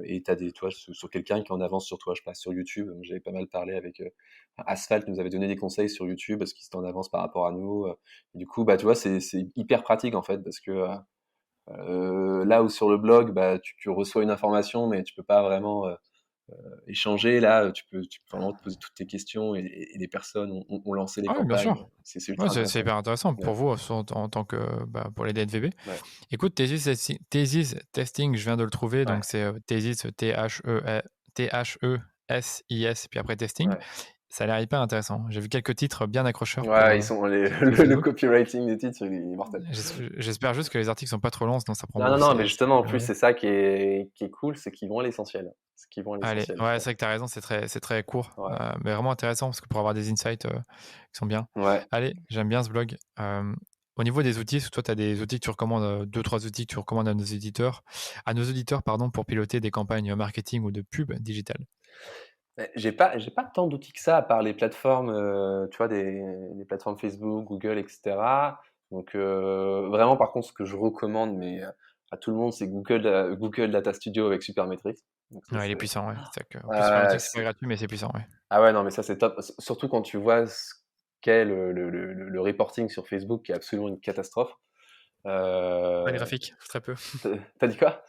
et t'as tu vois, sur quelqu'un qui en avance sur toi, je passe sur YouTube. J'avais pas mal parlé avec Asphalt, nous avait donné des conseils sur YouTube parce qu'il était en avance par rapport à nous. Et du coup, bah, tu vois, c'est hyper pratique en fait parce que là où sur le blog, bah, tu reçois une information, mais tu peux pas vraiment échanger. Là, tu peux vraiment te poser toutes tes questions et les personnes ont lancé les Ah ouais, bien campagnes. sûr. C'est Ouais, ultra c'est intéressant. hyper intéressant Ouais, pour vous, en tant que, bah, pour les DNVB. ouais, Écoute, Thesis Testing, je viens de le trouver, ouais, donc c'est, Thesis, Thesis, puis après testing. ouais. Ça a l'air hyper intéressant. J'ai vu quelques titres bien accrocheurs Ouais, ils sont sur le Facebook. copywriting des titres, il est mortel. J'espère juste que les articles sont pas trop longs, sinon ça prend Non, beau non, non, mais c'est justement, en plus, ouais. c'est ça qui est cool, c'est qu'ils vont à l'essentiel. C'est qu'ils vont à Allez, l'essentiel, tu ouais, vois. c'est vrai que tu as raison, c'est très court, Ouais, mais vraiment intéressant parce que pour avoir des insights, qui sont bien. ouais. Allez, j'aime bien ce blog. Au niveau des outils, est-ce que toi, tu as des outils que tu recommandes, 2-3 outils que tu recommandes à nos auditeurs, pardon, pour piloter des campagnes marketing ou de pub digitales? J'ai pas tant d'outils que ça, à part les plateformes, tu vois, les plateformes Facebook, Google, etc. Donc, vraiment, par contre, ce que je recommande, mais à tout le monde, c'est Google Data Studio avec Supermetrics. Donc ça, Ouais, il est c'est puissant, ouais. C'est vrai qu'en plus, ouais, Supermetrics, c'est pas gratuit, mais c'est puissant, ouais. ah ouais, non, mais ça, c'est top. Surtout quand tu vois ce qu'est le reporting sur Facebook, qui est absolument une catastrophe. Pas de Euh, graphiques, très peu. T'as dit quoi?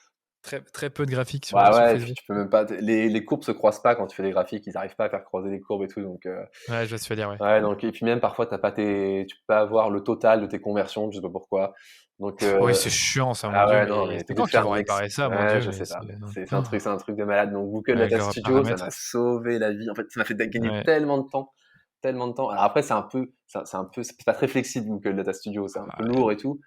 Très, très peu de graphiques Ouais, sur ouais, et puis Facebook. tu peux même pas. Les courbes se croisent pas quand tu fais des graphiques, ils arrivent pas à faire croiser les courbes et tout. Donc, Ouais, je vois ce que tu veux dire, ouais. ouais, donc, et puis même parfois, tu peux pas avoir le total de tes conversions, je sais pas pourquoi. Donc, Oui, c'est chiant ça, mon ah Dieu, ouais, non, mais mais c'est t'es de quand qu'ils faire vont un réparer ça, mon ouais, Dieu, je mais sais c'est pas, mais c'est un truc de malade. Donc, Google avec Data leurs Studio, ça paramètres. m'a sauvé la vie. En fait, ça m'a fait gagner Ouais. tellement de temps, tellement de temps. Alors après, c'est pas très flexible, Google Data Studio, c'est un peu Ah, lourd et tout.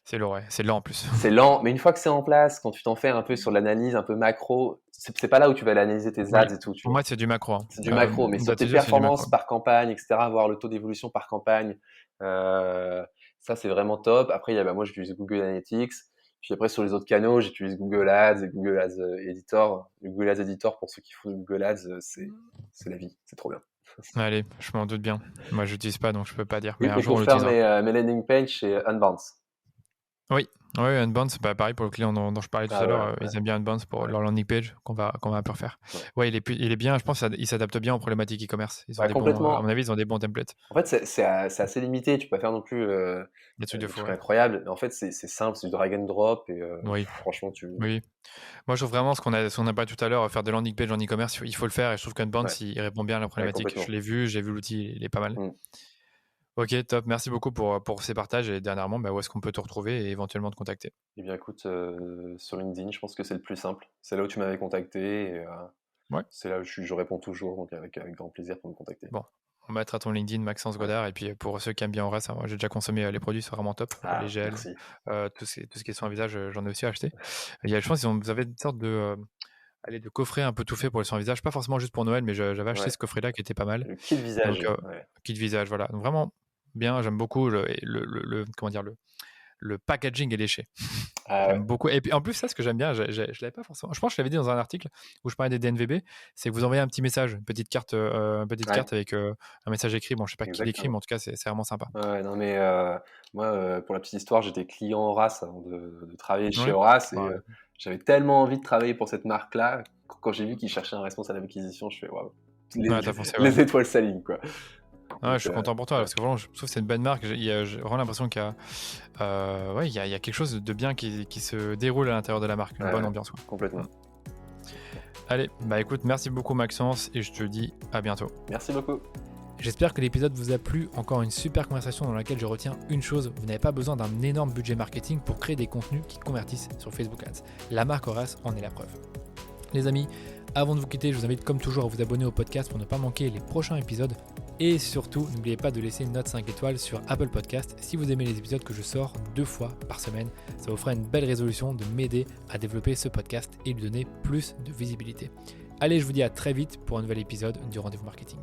c'est lourd, ouais. C'est lent en plus. C'est lent, mais une fois que c'est en place, quand tu t'en fais un peu sur l'analyse un peu macro, c'est pas là où tu vas aller analyser tes Oui, ads et tout, tu pour vois. moi, c'est du macro, hein. C'est du macro, mais sur Data tes Studio, c'est du macro. performances par campagne, etc., voir le taux d'évolution par campagne, euh, Ça, c'est vraiment top. Après, moi, j'utilise Google Analytics. Puis après, sur les autres canaux, j'utilise Google Ads et Google Ads Editor. Le Google Ads Editor, pour ceux qui font Google Ads, c'est la vie. C'est trop bien. Allez, je m'en doute bien. Moi, je n'utilise pas, donc je peux pas dire. Mais Oui, un et jour, on pour faire l'utilisera. mes landing pages chez Unbounce. Oui, Unbounce, c'est pas pareil pour le client dont je parlais tout à l'heure. Ils aiment bien Unbounce pour leur landing page qu'on va un peu refaire. Ouais, il est bien. Je pense qu'il s'adapte bien aux problématiques e-commerce. Ils ont des bons, à mon avis, ils ont des bons templates. En fait, c'est assez limité. Tu peux pas faire non plus Des trucs de fou. trucs incroyables. Mais en fait, c'est simple, c'est du drag and drop. Et Oui. franchement, Oui. Moi, je trouve vraiment ce qu'on a parlé tout à l'heure, faire des landing pages en e-commerce, il faut le faire. Et je trouve qu'Unbounce, il répond bien à la problématique. Je l'ai vu, j'ai vu l'outil, il est pas mal. Ok, top. Merci beaucoup pour ces partages. Et dernièrement, où est-ce qu'on peut te retrouver et éventuellement te contacter? Eh bien, écoute, sur LinkedIn, je pense que c'est le plus simple. C'est là où tu m'avais contacté. Et, c'est là où je réponds toujours. Donc, avec grand plaisir pour me contacter. Bon, on mettra ton LinkedIn, Maxence Godard. Et puis, pour ceux qui aiment bien Horace, moi, j'ai déjà consommé les produits, c'est vraiment top. Les gels, tout ce qui est soin visage, j'en ai aussi acheté. Je pense vous avez une sorte de coffret un peu tout fait pour les soins visage. Pas forcément juste pour Noël, mais j'avais acheté ce coffret-là qui était pas mal. Le kit visage. Donc, kit visage, voilà. Donc, vraiment bien, j'aime beaucoup comment dire, le packaging est léché. J'aime beaucoup. Et puis en plus, ça, ce que j'aime bien, je l'avais pas forcément. Je pense que je l'avais dit dans un article où je parlais des DNVB, c'est que vous envoyez un petit message, une petite carte avec un message écrit. Bon, je sais pas qui l'écrit, mais en tout cas, c'est vraiment sympa. Ouais, non, mais moi, pour la petite histoire, j'étais client Horace avant de travailler chez Horace. Et j'avais tellement envie de travailler pour cette marque-là. Quand j'ai vu qu'ils cherchaient un responsable d'acquisition, je fais waouh, les étoiles s'alignent, quoi. Ouais, je suis content pour toi parce que vraiment, je trouve que c'est une bonne marque. J'ai vraiment l'impression qu'il y a quelque chose de bien qui se déroule à l'intérieur de la marque, une bonne ambiance. Quoi. Complètement. Allez, écoute, merci beaucoup Maxence et je te dis à bientôt. Merci beaucoup. J'espère que l'épisode vous a plu. Encore une super conversation dans laquelle je retiens une chose, vous n'avez pas besoin d'un énorme budget marketing pour créer des contenus qui convertissent sur Facebook Ads. La marque Horace en est la preuve. Les amis, avant de vous quitter, je vous invite comme toujours à vous abonner au podcast pour ne pas manquer les prochains épisodes. Et surtout, n'oubliez pas de laisser une note 5 étoiles sur Apple Podcast si vous aimez les épisodes que je sors 2 fois par semaine. Ça vous fera une belle résolution de m'aider à développer ce podcast et lui donner plus de visibilité. Allez, je vous dis à très vite pour un nouvel épisode du Rendez-vous Marketing.